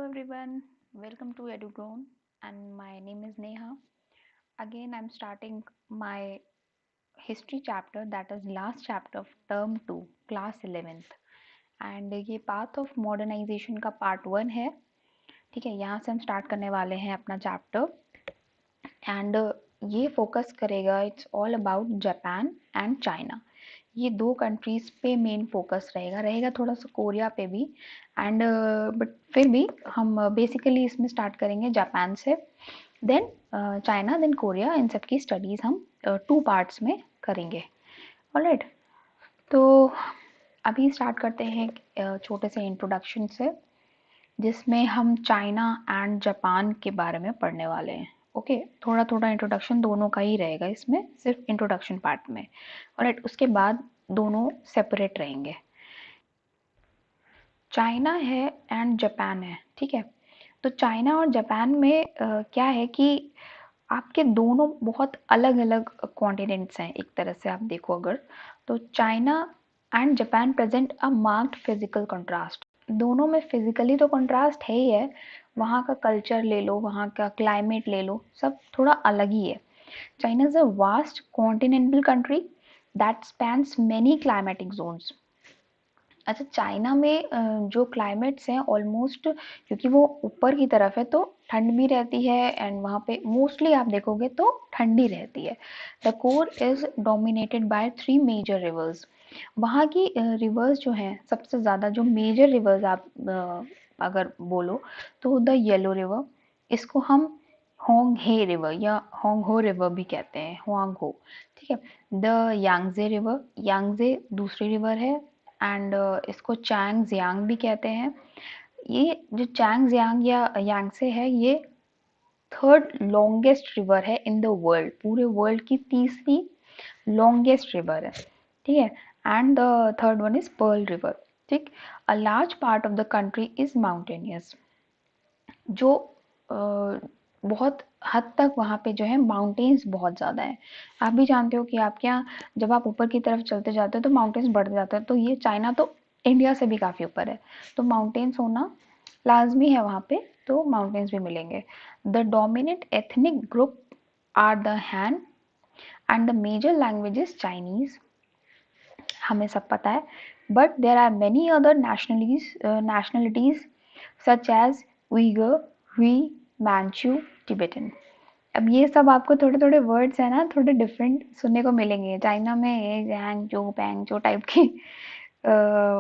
everyone, welcome to EduGrown and my name is Neha. Again, I'm starting my history chapter, that is last chapter of term 2, class 11th. And ये path of modernization का part 1 है. ठीक है, यहाँ से हम start करने वाले हैं अपना chapter. एंड ये फोकस करेगा, it's all about Japan and China. ये दो कंट्रीज पे मेन फोकस रहेगा थोड़ा सा कोरिया पे भी. एंड बट फिर भी हम बेसिकली इसमें स्टार्ट करेंगे जापान से, देन चाइना, देन कोरिया. इन सब की स्टडीज हम 2 पार्ट्स में करेंगे. ऑलराइट, तो अभी स्टार्ट करते हैं छोटे से इंट्रोडक्शन से, जिसमें हम चाइना एंड जापान के बारे में पढ़ने वाले हैं. ओके, थोड़ा थोड़ा इंट्रोडक्शन दोनों का ही रहेगा इसमें, सिर्फ इंट्रोडक्शन पार्ट में. ऑलराइट, उसके बाद दोनों सेपरेट रहेंगे. चाइना है एंड जापान है. ठीक है, तो चाइना और जापान में क्या है कि आपके दोनों बहुत अलग अलग कॉन्टिनेंट्स हैं. एक तरह से आप देखो अगर, तो China and Japan present a marked physical contrast. दोनों में फिजिकली तो कंट्रास्ट है ही है. वहाँ का कल्चर ले लो, वहाँ का क्लाइमेट ले लो, सब थोड़ा अलग ही है. China is a vast continental country that spans many climatic zones. अच्छा, चाइना में जो क्लाइमेट्स हैं ऑलमोस्ट, क्योंकि वो ऊपर की तरफ है तो ठंड भी रहती है एंड वहाँ पे मोस्टली आप देखोगे तो ठंडी रहती है. The core is dominated by 3 major rivers. वहाँ की रिवर्स जो हैं, सबसे ज़्यादा जो मेजर रिवर्स आप अगर बोलो तो द येलो रिवर, इसको हम होंग हे रिवर या होंग हो रिवर भी कहते हैं, हुआंग हो. ठीक है, द यांगजे रिवर, यांगजे दूसरी रिवर है. एंड इसको चैंग जियांग भी कहते हैं. ये जो चैंग जियांग या यांगसे है, ये थर्ड लॉन्गेस्ट रिवर है इन द वर्ल्ड. पूरे वर्ल्ड की तीसरी लॉन्गेस्ट रिवर है. ठीक है, and the third one is Pearl River. ठीक, a large part of the country is mountainous. जो बहुत हद तक वहाँ पे जो है माउंटेन्स बहुत ज़्यादा है. आप भी जानते हो कि आपके यहाँ जब आप ऊपर की तरफ चलते जाते हो तो माउंटेन्स बढ़ते जाते हैं. तो ये चाइना तो इंडिया से भी काफ़ी ऊपर है, तो माउंटेन्स होना लाजमी है वहाँ पे, तो माउंटेन्स भी मिलेंगे. The dominant ethnic group are the Han and the major language is Chinese. हमें सब पता है, but there are many other nationalities such as Uighur, Hui, Manchu, Tibetan. अब ये सब आपको थोड़े थोड़े वर्ड्स है ना, थोड़े डिफरेंट सुनने को मिलेंगे. चाइना में ये जैंग जो पैंग जो टाइप के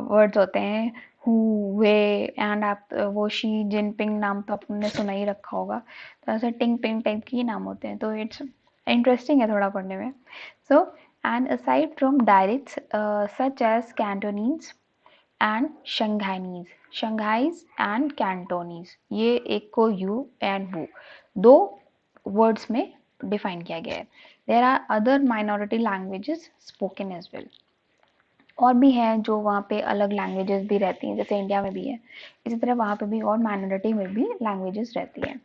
वर्ड्स होते हैं, हु, वे, एंड आप वो शी जिनपिंग नाम तो आपने सुना ही रखा होगा. तो ऐसे टिंग पिंग टाइप के ही नाम होते हैं, तो इट्स इंटरेस्टिंग है थोड़ा पढ़ने में. So and aside from dialects such as Cantonese and Shanghainese, Shanghainese and Cantonese, ये एक को यू एंड वो दो वर्ड्स में डिफाइन किया गया है. There are other minority languages spoken as well. और भी हैं जो वहाँ पे अलग लैंग्वेजेस भी रहती हैं, जैसे इंडिया में भी है, इसी तरह वहाँ पे भी और माइनॉरिटी में भी लैंग्वेजेस रहती हैं.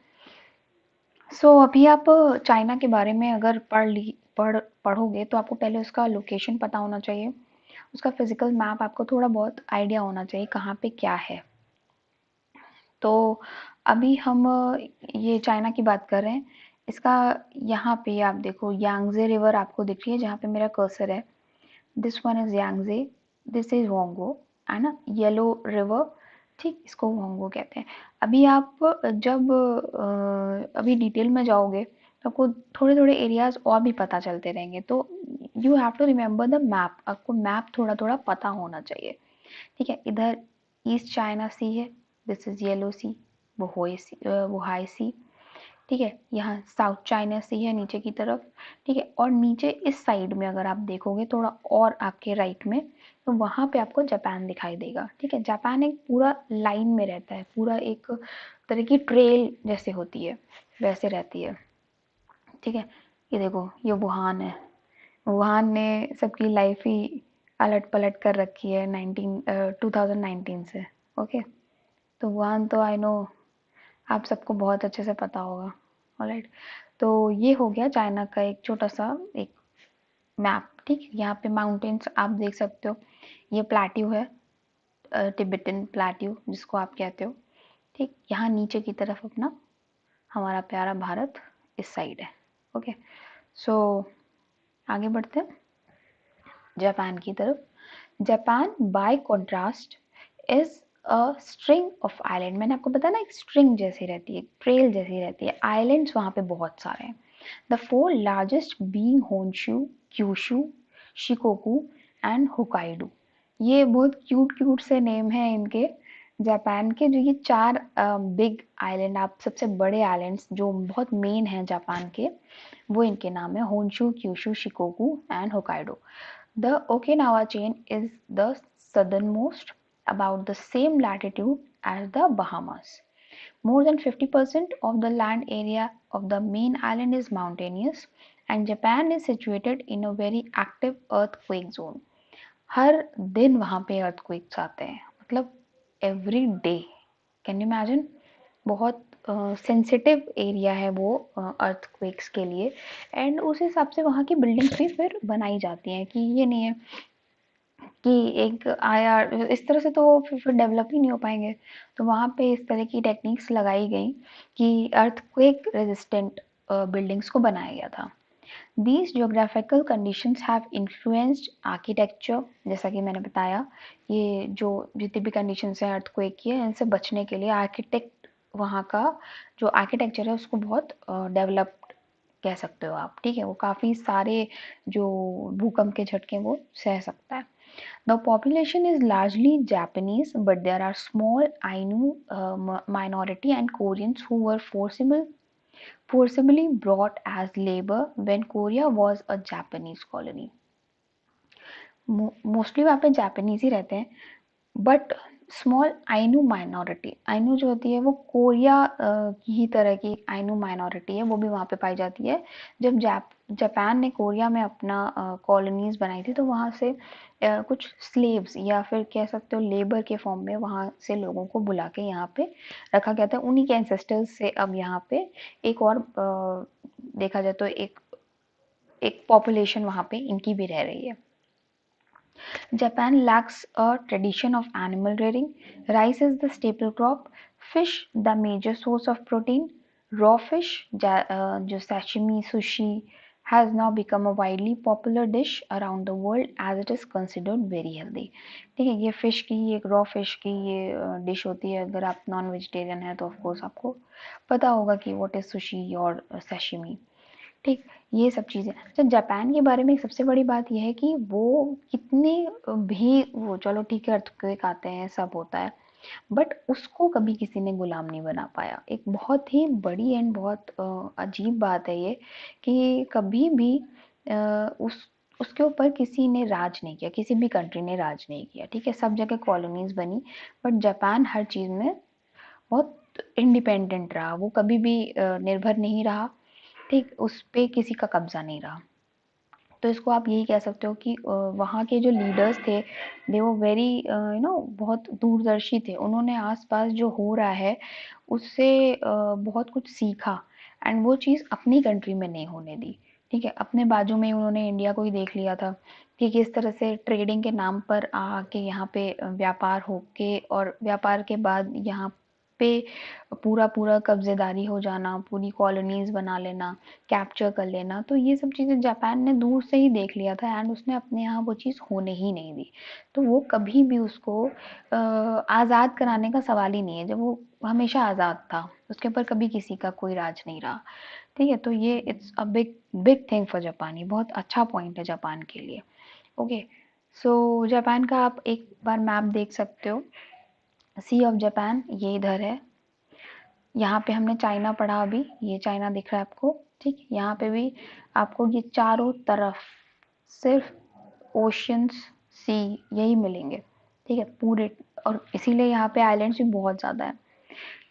सो अभी आप चाइना के बारे में अगर पढ़ोगे तो आपको पहले उसका लोकेशन पता होना चाहिए. उसका फिजिकल मैप आपको थोड़ा बहुत आइडिया होना चाहिए कहाँ पे क्या है. तो अभी हम ये चाइना की बात कर रहे हैं. इसका यहाँ पे आप देखो, यांगजे रिवर आपको दिख रही है जहाँ पे मेरा कर्सर है. This one is Yangtze, this is वोंगो, है ना, येलो रिवर. ठीक, इसको वोंगो कहते हैं. अभी आप जब अभी डिटेल में जाओगे तो आपको थोड़े थोड़े एरियाज और भी पता चलते रहेंगे. तो you have to remember the map. आपको मैप थोड़ा थोड़ा पता होना चाहिए. ठीक है, इधर ईस्ट चाइना सी है, दिस इज येलो सी, वोहाई सी. ठीक है, यहाँ साउथ चाइना सी है नीचे की तरफ. ठीक है, और नीचे इस साइड में अगर आप देखोगे थोड़ा और आपके राइट में, तो वहाँ पे आपको जापान दिखाई देगा. ठीक है, जापान एक पूरा लाइन में रहता है, पूरा एक तरह की ट्रेल जैसे होती है वैसे रहती है. ठीक है, ये देखो, ये वुहान है. वुहान ने सबकी लाइफ ही अलट पलट कर रखी है 2019 से. ओके, तो वुहान तो आई नो आप सबको बहुत अच्छे से पता होगा. ऑलराइट, तो ये हो गया चाइना का एक छोटा सा एक मैप. ठीक, यहाँ पे माउंटेन्स आप देख सकते हो. ये प्लेट्यू है, टिबेटन प्लेट्यू जिसको आप कहते हो. ठीक, यहाँ नीचे की तरफ अपना हमारा प्यारा भारत इस साइड है। ओके, सो आगे बढ़ते हैं जापान की तरफ। Japan bye contrast is a string of island. मैंने आपको बताया ना, एक स्ट्रिंग जैसी रहती है, ट्रेल जैसी रहती है, आइलैंड्स वहाँ पे बहुत सारे हैं। The four largest being Honshu, Kyushu, Shikoku and Hokkaido. ये बहुत क्यूट क्यूट से नेम है इनके, जापान के। जो ये चार बिग आइलैंड, आप सबसे बड़े आइलैंड्स जो बहुत मेन हैं जापान के, वो इनके नाम है, Honshu, Kyushu, Shikoku and Hokkaido. The Okinawa chain is the southernmost, about the same latitude as the Bahamas. More than 50% of the land area of the main island is mountainous, and Japan is situated in a very active earthquake zone. हर दिन वहाँ पे earthquakes आते हैं, मतलब every day. Can you imagine? बहुत sensitive area है वो earthquakes के लिए, एंड उस हिसाब से वहाँ की बिल्डिंग्स भी फिर बनाई जाती हैं, कि ये नहीं है कि एक आया इस तरह से तो वो फिर डेवलप ही नहीं हो पाएंगे। तो वहाँ पे इस तरह की टेक्निक्स लगाई गई कि अर्थक्वेक रेजिस्टेंट बिल्डिंग्स को बनाया गया था। These geographical conditions have influenced architecture। जैसा कि मैंने बताया, ये जो जितनी भी कंडीशंस हैं अर्थक्वेक की है, इनसे बचने के लिए आर्किटेक्ट, वहाँ का जो आर्किटेक्चर है उसको बहुत डेवलप्ड कह सकते हो आप। ठीक है, वो काफ़ी सारे जो भूकंप के झटके वो सह सकता है। The population is largely Japanese, but there are small Ainu minority and Koreans who were forcibly brought as labor when Korea was a Japanese colony. Mostly वहाँ पे जापानीज ही रहते हैं, but small Ainu minority, Ainu जो होती है वो Korea की ही तरह की आइनू माइनॉरिटी है, वो भी वहाँ पे पाई जाती है। जब जापान ने कोरिया में अपना कॉलोनीज बनाई थी, तो वहाँ से कुछ स्लेव्स या फिर कह सकते हो लेबर के फॉर्म में वहाँ से लोगों को बुला के यहाँ पे रखा गया था। उन्हीं के एंसेस्टर्स से अब यहाँ पे एक और देखा जाए तो एक एक पॉपुलेशन वहाँ पे इनकी भी रह रही है। Japan lacks a tradition of animal rearing. Rice is the staple crop, fish the major source of protein. Raw fish, जो sashimi, sushi, has now become a widely popular dish around the world as it is considered very healthy. ठीक है, ये fish की, एक raw fish की ये dish होती है। अगर आप नॉन वेजिटेरियन हैं तो ऑफ कोर्स आपको पता होगा कि व्हाट इज सुशी और सैशिमी। ठीक, ये सब चीज़ें। अच्छा, जापान के बारे में एक सबसे बड़ी बात यह है कि वो कितने भी, वो चलो ठीक है अर्थक्वेक आते हैं, सब होता है, बट उसको कभी किसी ने गुलाम नहीं बना पाया। एक बहुत ही बड़ी एंड बहुत अजीब बात है ये, कि कभी भी उस उसके ऊपर किसी ने राज नहीं किया, किसी भी कंट्री ने राज नहीं किया। ठीक है, सब जगह कॉलोनीज बनी, बट जापान हर चीज़ में बहुत इंडिपेंडेंट रहा, वो कभी भी निर्भर नहीं रहा। ठीक, उस पे किसी का कब्जा नहीं रहा। तो इसको आप यही कह सकते हो कि वहाँ के जो लीडर्स थे, दे वो वेरी बहुत दूरदर्शी थे। उन्होंने आसपास जो हो रहा है उससे बहुत कुछ सीखा, एंड वो चीज़ अपनी कंट्री में नहीं होने दी। ठीक है, अपने बाजू में उन्होंने इंडिया को ही देख लिया था कि किस तरह से ट्रेडिंग के नाम पर आके यहाँ पे व्यापार होके, और व्यापार के बाद यहाँ पे पूरा पूरा कब्जेदारी हो जाना, पूरी कॉलोनीज बना लेना, कैप्चर कर लेना। तो ये सब चीज़ें जापान ने दूर से ही देख लिया था, एंड उसने अपने यहाँ वो चीज़ होने ही नहीं दी। तो वो कभी भी उसको आज़ाद कराने का सवाल ही नहीं है, जब वो हमेशा आज़ाद था, उसके ऊपर कभी किसी का कोई राज नहीं रहा। ठीक है, तो ये it's a big big thing for Japan, ये बहुत अच्छा पॉइंट है जापान के लिए। ओके, सो जापान का आप एक बार मैप देख सकते हो। सी ऑफ जापान ये इधर है, यहाँ पे हमने चाइना पढ़ा अभी, ये चाइना दिख रहा है आपको। ठीक, यहाँ पे भी आपको ये चारों तरफ सिर्फ ओशियंस, सी, यही मिलेंगे। ठीक है, पूरे, और इसीलिए यहाँ पे आइलैंड्स भी बहुत ज़्यादा है।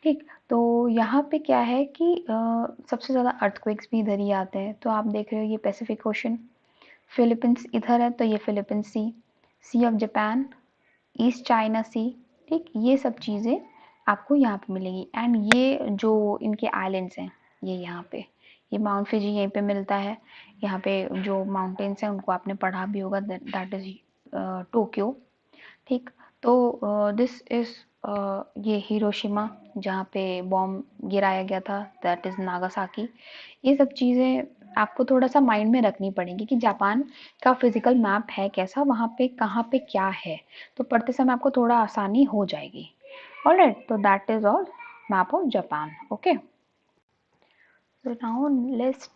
ठीक, तो यहाँ पे क्या है कि सबसे ज़्यादा अर्थक्वेक्स भी इधर ही आते हैं। तो आप देख रहे हो ये पैसिफिक ओशन, फिलीपींस इधर है तो ये Philippines Sea, Sea of Japan, East China Sea. ठीक, ये सब चीज़ें आपको यहाँ पे मिलेगी। एंड ये जो इनके आइलैंड्स हैं, ये यहाँ पे, ये माउंट फिजी यहीं पे मिलता है। यहाँ पे जो माउंटेन्स हैं उनको आपने पढ़ा भी होगा, दैट इज टोक्यो। ठीक, तो दिस इज ये हिरोशिमा जहाँ पे बॉम्ब गिराया गया था, दैट इज़ नागासाकी। ये सब चीज़ें आपको थोड़ा सा माइंड में रखनी पड़ेगी कि जापान का फिजिकल मैप है कैसा, वहाँ पे कहाँ पे क्या है, तो पढ़ते समय आपको थोड़ा आसानी हो जाएगी। ऑलराइट, तो that is all map of Japan. Okay, so now let's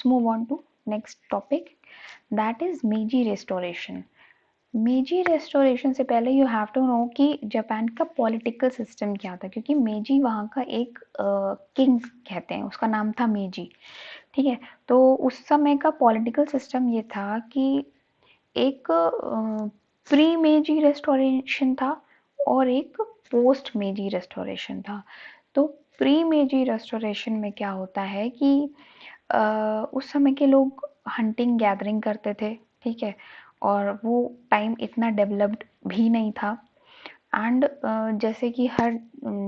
move on to next topic, that is Meiji restoration. मेजी रेस्टोरेशन से पहले यू हैव टू नो कि जापान का पॉलिटिकल सिस्टम क्या था, क्योंकि मेजी वहाँ का एक किंग कहते हैं, उसका नाम था मेजी। ठीक है, तो उस समय का पॉलिटिकल सिस्टम ये था कि एक प्री मेजी रेस्टोरेशन था और एक पोस्ट मेजी रेस्टोरेशन था। तो प्री मेजी रेस्टोरेशन में क्या होता है कि उस समय के लोग हंटिंग गैदरिंग करते थे, ठीक है, और वो टाइम इतना डेवलप्ड भी नहीं था। एंड जैसे कि हर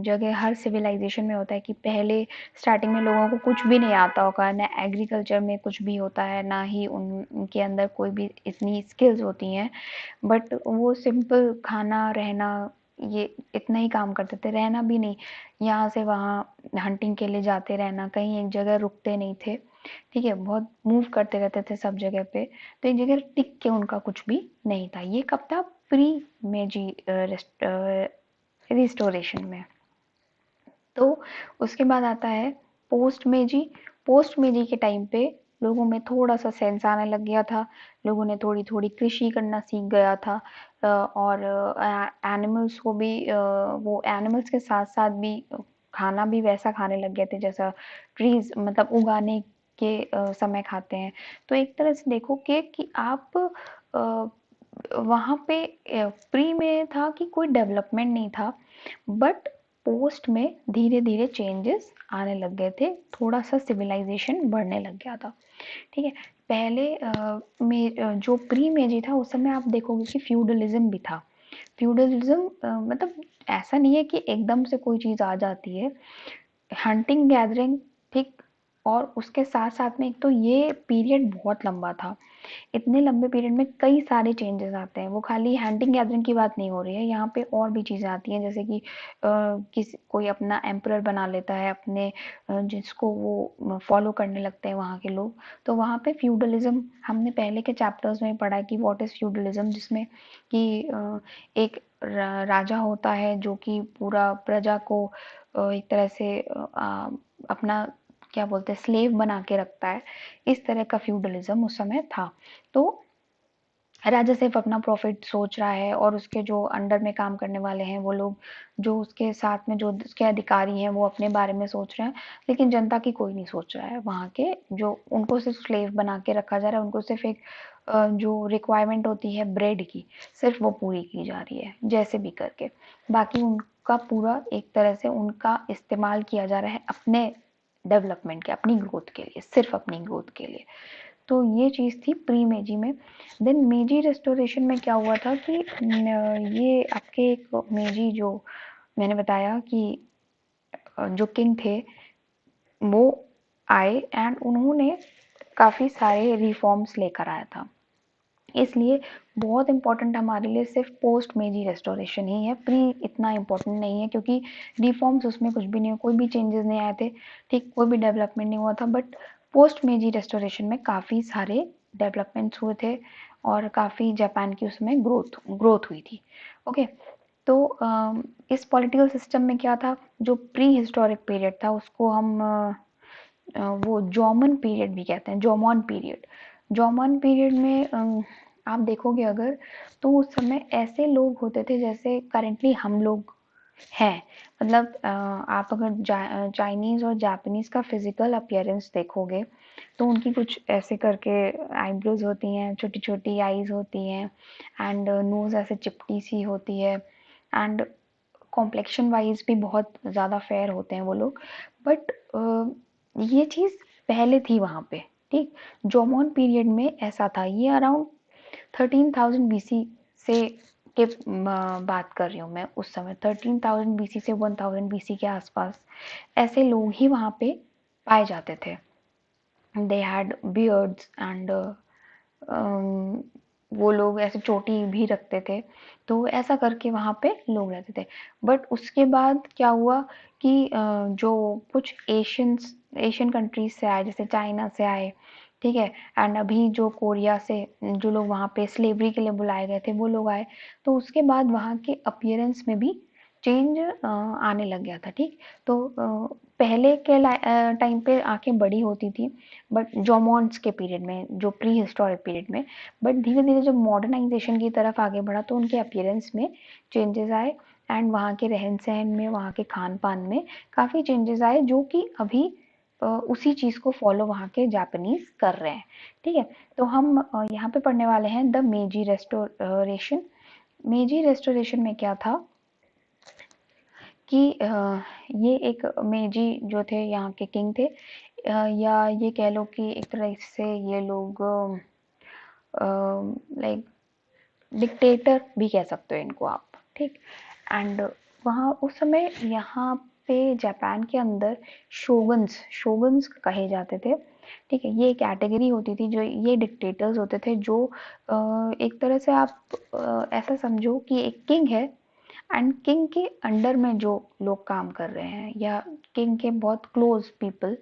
जगह हर सिविलाइजेशन में होता है कि पहले स्टार्टिंग में लोगों को कुछ भी नहीं आता होगा, ना एग्रीकल्चर में कुछ भी होता है, ना ही उनके अंदर कोई भी इतनी स्किल्स होती हैं, बट वो सिंपल खाना रहना ये इतना ही काम करते थे, रहना भी नहीं, यहाँ से वहाँ हंटिंग के लिए जाते रहना, कहीं एक जगह रुकते नहीं थे। ठीक है, बहुत मूव करते रहते थे सब जगह पे, तो एक जगह टिक के उनका कुछ भी नहीं था। ये कब था? प्री मेजी रिस्टोरेशन में। तो उसके बाद आता है पोस्ट मेजी। पोस्ट मेजी के टाइम पे लोगों में थोड़ा सा सेंस आने लग गया था, लोगों ने थोड़ी थोड़ी कृषि करना सीख गया था, और एनिमल्स को भी वो एनिमल्स के साथ साथ भी खाना भी वैसा खाने लग गए थे जैसा ट्रीज मतलब उगाने के समय खाते हैं। तो एक तरह से देखो कि आप वहाँ पे प्री में था कि कोई डेवलपमेंट नहीं था, बट पोस्ट में धीरे धीरे चेंजेस आने लग गए थे, थोड़ा सा सिविलाइजेशन बढ़ने लग गया था। ठीक है, पहले जो प्री मेजी था उस समय आप देखोगे कि फ्यूडलिज्म भी था। फ्यूडलिज्म मतलब ऐसा नहीं है कि एकदम से कोई चीज़ आ जाती है, हंटिंग गैदरिंग, ठीक, और उसके साथ साथ में एक तो ये पीरियड बहुत लंबा था, इतने लंबे पीरियड में कई सारे चेंजेस आते हैं, वो खाली हंटिंग गैदरिंग की बात नहीं हो रही है, यहाँ पे और भी चीज़ें आती हैं, जैसे कि किसी कोई अपना एम्परर बना लेता है अपने जिसको वो फॉलो करने लगते हैं वहाँ के लोग। तो वहाँ पे फ्यूडलिज्म हमने पहले के चैप्टर्स में पढ़ा है कि व्हाट इज़ फ्यूडलिज्म, जिसमें कि एक राजा होता है जो कि पूरा प्रजा को एक तरह से अपना क्या बोलते हैं स्लेव बना के रखता है, इस तरह का फ्यूडलिज्म उस समय था। तो राजा सिर्फ अपना प्रॉफिट सोच रहा है और उसके जो अंडर में काम करने वाले हैं वो लोग, जो उसके साथ में जो उसके अधिकारी हैं वो अपने बारे में सोच रहे हैं, लेकिन जनता की कोई नहीं सोच रहा है। वहाँ के जो उनको सिर्फ स्लेव बना के रखा जा रहा है, उनको सिर्फ एक जो रिक्वायरमेंट होती है ब्रेड की, सिर्फ वो पूरी की जा रही है जैसे भी करके, बाकी उनका पूरा एक तरह से उनका इस्तेमाल किया जा रहा है अपने डेवलपमेंट के, अपनी ग्रोथ के लिए, सिर्फ अपनी ग्रोथ के लिए। तो ये चीज़ थी प्री मेजी में। देन मेजी रेस्टोरेशन में क्या हुआ था कि ये आपके एक मेजी जो मैंने बताया कि जो किंग थे वो आए एंड उन्होंने काफ़ी सारे रिफॉर्म्स लेकर आया था, इसलिए बहुत इम्पोर्टेंट हमारे लिए सिर्फ पोस्ट मेजी रेस्टोरेशन ही है, प्री इतना इम्पोर्टेंट नहीं है, क्योंकि रिफॉर्म्स उसमें कुछ भी नहीं, कोई भी चेंजेस नहीं आए थे, ठीक, कोई भी डेवलपमेंट नहीं हुआ था, बट पोस्ट मेजी रेस्टोरेशन में काफ़ी सारे डेवलपमेंट्स हुए थे और काफ़ी जापान की उसमें ग्रोथ हुई थी। ओके, तो इस पॉलिटिकल सिस्टम में क्या था, जो प्री हिस्टोरिक पीरियड था उसको हम वो जॉमन पीरियड भी कहते हैं, जोमॉन पीरियड। जोमॉन पीरियड में आप देखोगे अगर, तो उस समय ऐसे लोग होते थे जैसे करेंटली हम लोग हैं, मतलब आप अगर चाइनीज़ और जापानीज़ का फिजिकल अपीयरेंस देखोगे तो उनकी कुछ ऐसे करके आईब्रोज होती हैं, छोटी छोटी आईज होती हैं, एंड नोज़ ऐसे चिपटी सी होती है, एंड कॉम्प्लेक्शन वाइज भी बहुत ज़्यादा फेयर होते हैं वो लोग, बट ये चीज़ पहले थी वहाँ पे, ठीक। जोमॉन पीरियड में ऐसा था, ये अराउंड 13,000 बीसी से के बात कर रही हूँ मैं, उस समय 13,000 बीसी से 1000 बीसी के आसपास ऐसे लोग ही वहाँ पे पाए जाते थे। दे हैड बियर्ड्स एंड वो लोग ऐसे चोटी भी रखते थे, तो ऐसा करके वहाँ पे लोग रहते थे। बट उसके बाद क्या हुआ कि जो कुछ एशियन कंट्रीज से आए, जैसे चाइना से आए, ठीक है, एंड अभी जो कोरिया से जो लोग वहाँ पे स्लेवरी के लिए बुलाए गए थे वो लोग आए, तो उसके बाद वहाँ के अपीयरेंस में भी चेंज आने लग गया था, ठीक। तो पहले के टाइम पे आंखें बड़ी होती थी, बट जॉमॉन्स के पीरियड में, जो प्री हिस्टोरिक पीरियड में, बट धीरे धीरे जब मॉडर्नाइजेशन की तरफ आगे बढ़ा तो उनके अपीयरेंस में चेंजेस आए, एंड वहाँ के रहन सहन में, वहाँ के खान पान में काफ़ी चेंजेस आए, जो कि अभी उसी चीज़ को फॉलो वहाँ के जापानीज कर रहे हैं, ठीक है। तो हम यहाँ पे पढ़ने वाले हैं द मेजी रेस्टोरेशन। मेजी रेस्टोरेशन में क्या था कि ये एक मेजी जो थे यहाँ के किंग थे, या ये कह लो कि एक तरह से ये लोग लाइक डिक्टेटर भी कह सकते हो इनको आप, ठीक। एंड वहाँ उस समय यहाँ पे जापान के अंदर शोगन्स शोगन्स कहे जाते थे, ठीक है। ये कैटेगरी होती थी, जो ये डिक्टेटर्स होते थे, जो एक तरह से आप ऐसा समझो कि एक किंग है, एंड किंग के अंडर में जो लोग काम कर रहे हैं, या किंग के बहुत क्लोज पीपल,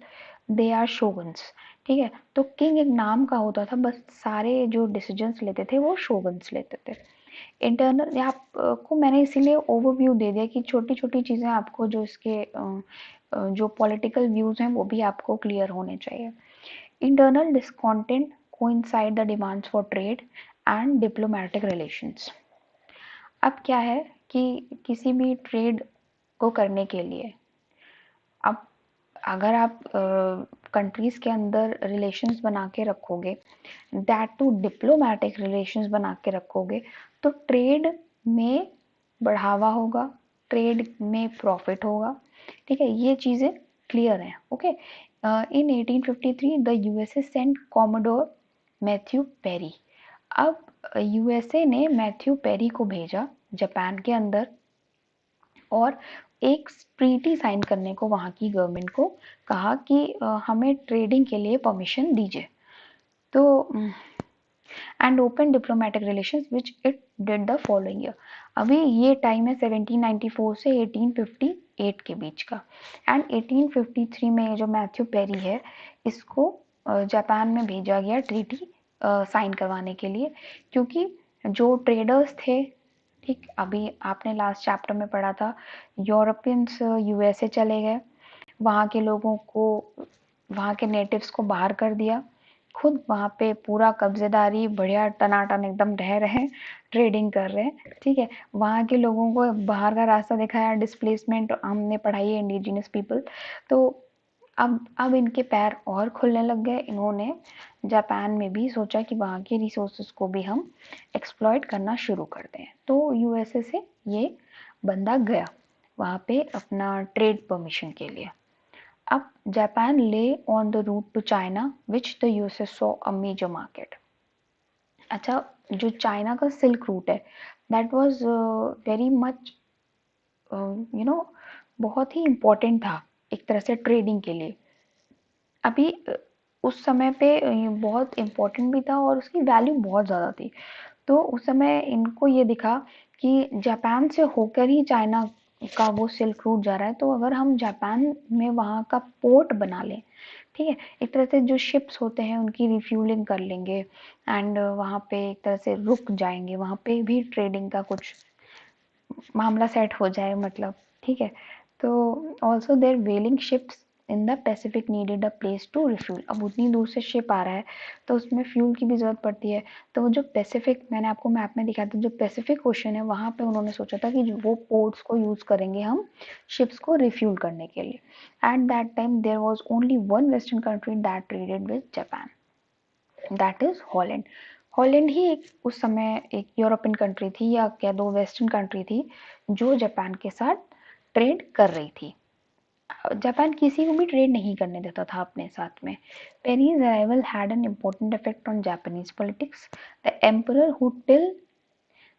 दे आर शोगन्स, ठीक है। तो किंग एक नाम का होता था, बस सारे जो डिसीजंस लेते थे वो शोगन्स लेते थे। इंटरनल आपको मैंने इसीलिए ओवरव्यू दे दिया कि छोटी छोटी चीज़ें आपको जो इसके जो पॉलिटिकल व्यूज हैं वो भी आपको क्लियर होने चाहिए। Internal discontent coincide the demands for trade and diplomatic relations. अब क्या है कि किसी भी ट्रेड को करने के लिए, अब अगर आप कंट्रीज के अंदर रिलेशंस बना के रखोगे, दैट टू डिप्लोमेटिक रिलेशंस बना के रखोगे, तो ट्रेड में बढ़ावा होगा, ट्रेड में प्रॉफिट होगा, ठीक है। ये चीज़ें क्लियर हैं, okay. In 1853 the USA sent commodore Matthew Perry. अब यूएसए ने मैथ्यू पेरी को भेजा जापान के अंदर, और एक ट्रीटी साइन करने को वहाँ की गवर्नमेंट को कहा कि हमें ट्रेडिंग के लिए परमिशन दीजिए। तो and open diplomatic relations which it did the following year. अभी ये टाइम है 1794 से 1858 के बीच का, एंड 1853 में जो मैथ्यू पेरी है, इसको जापान में भेजा गया ट्रीटी साइन करवाने के लिए, क्योंकि जो ट्रेडर्स थे, ठीक, अभी आपने लास्ट चैप्टर में पढ़ा था, यूरोपियंस यूएसए चले गए, वहाँ के लोगों को, वहाँ के नेटिव्स को बाहर कर दिया, खुद वहाँ पे पूरा कब्जेदारी, बढ़िया टनाटन एकदम रह रहे हैं, ट्रेडिंग कर रहे हैं, ठीक है। वहाँ के लोगों को बाहर का रास्ता दिखाया, डिस्प्लेसमेंट हमने पढ़ाई है, इंडिजिनस पीपल। तो अब इनके पैर और खुलने लग गए, इन्होंने जापान में भी सोचा कि वहाँ के रिसोर्सेज को भी हम एक्सप्लॉइट करना शुरू कर दें। तो यूएसए से ये बंदा गया वहाँ पे अपना ट्रेड परमिशन के लिए। अब Japan lay on the route to China which the USA saw a major market. अच्छा, जो चाइना का सिल्क रूट है, दैट वाज वेरी मच बहुत ही इम्पोर्टेंट था एक तरह से ट्रेडिंग के लिए। अभी उस समय पे बहुत इम्पोर्टेंट भी था और उसकी वैल्यू बहुत ज़्यादा थी। तो उस समय इनको ये दिखा कि जापान से होकर ही चाइना का वो सिल्क रूट जा रहा है, तो अगर हम जापान में वहाँ का पोर्ट बना लें, ठीक है, एक तरह से जो शिप्स होते हैं उनकी रिफ्यूलिंग कर लेंगे, एंड वहाँ पे एक तरह से रुक जाएंगे, वहाँ पे भी ट्रेडिंग का कुछ मामला सेट हो जाए, मतलब, ठीक है। तो also there whaling ships in the Pacific needed a place to refuel. अब उतनी दूर से शिप आ रहा है तो उसमें फ्यूल की भी ज़रूरत पड़ती है। तो वो जो पैसिफिक, मैंने आपको मैप में दिखाया था, जो पैसिफिक ओशन है, वहाँ पे उन्होंने सोचा था कि वो पोर्ट्स को यूज़ करेंगे हम शिप्स को रिफ्यूल करने के लिए। At that time there was only one western country that traded with Japan, that is Holland. Holland ही एक उस समय एक यूरोपियन कंट्री थी, या कह दो वेस्टर्न कंट्री थी, जो जापान के साथ ट्रेड कर रही थी। जापान किसी को भी ट्रेड नहीं करने देता था अपने साथ में। पेरी's arrival had an important effect on Japanese politics. The emperor, who till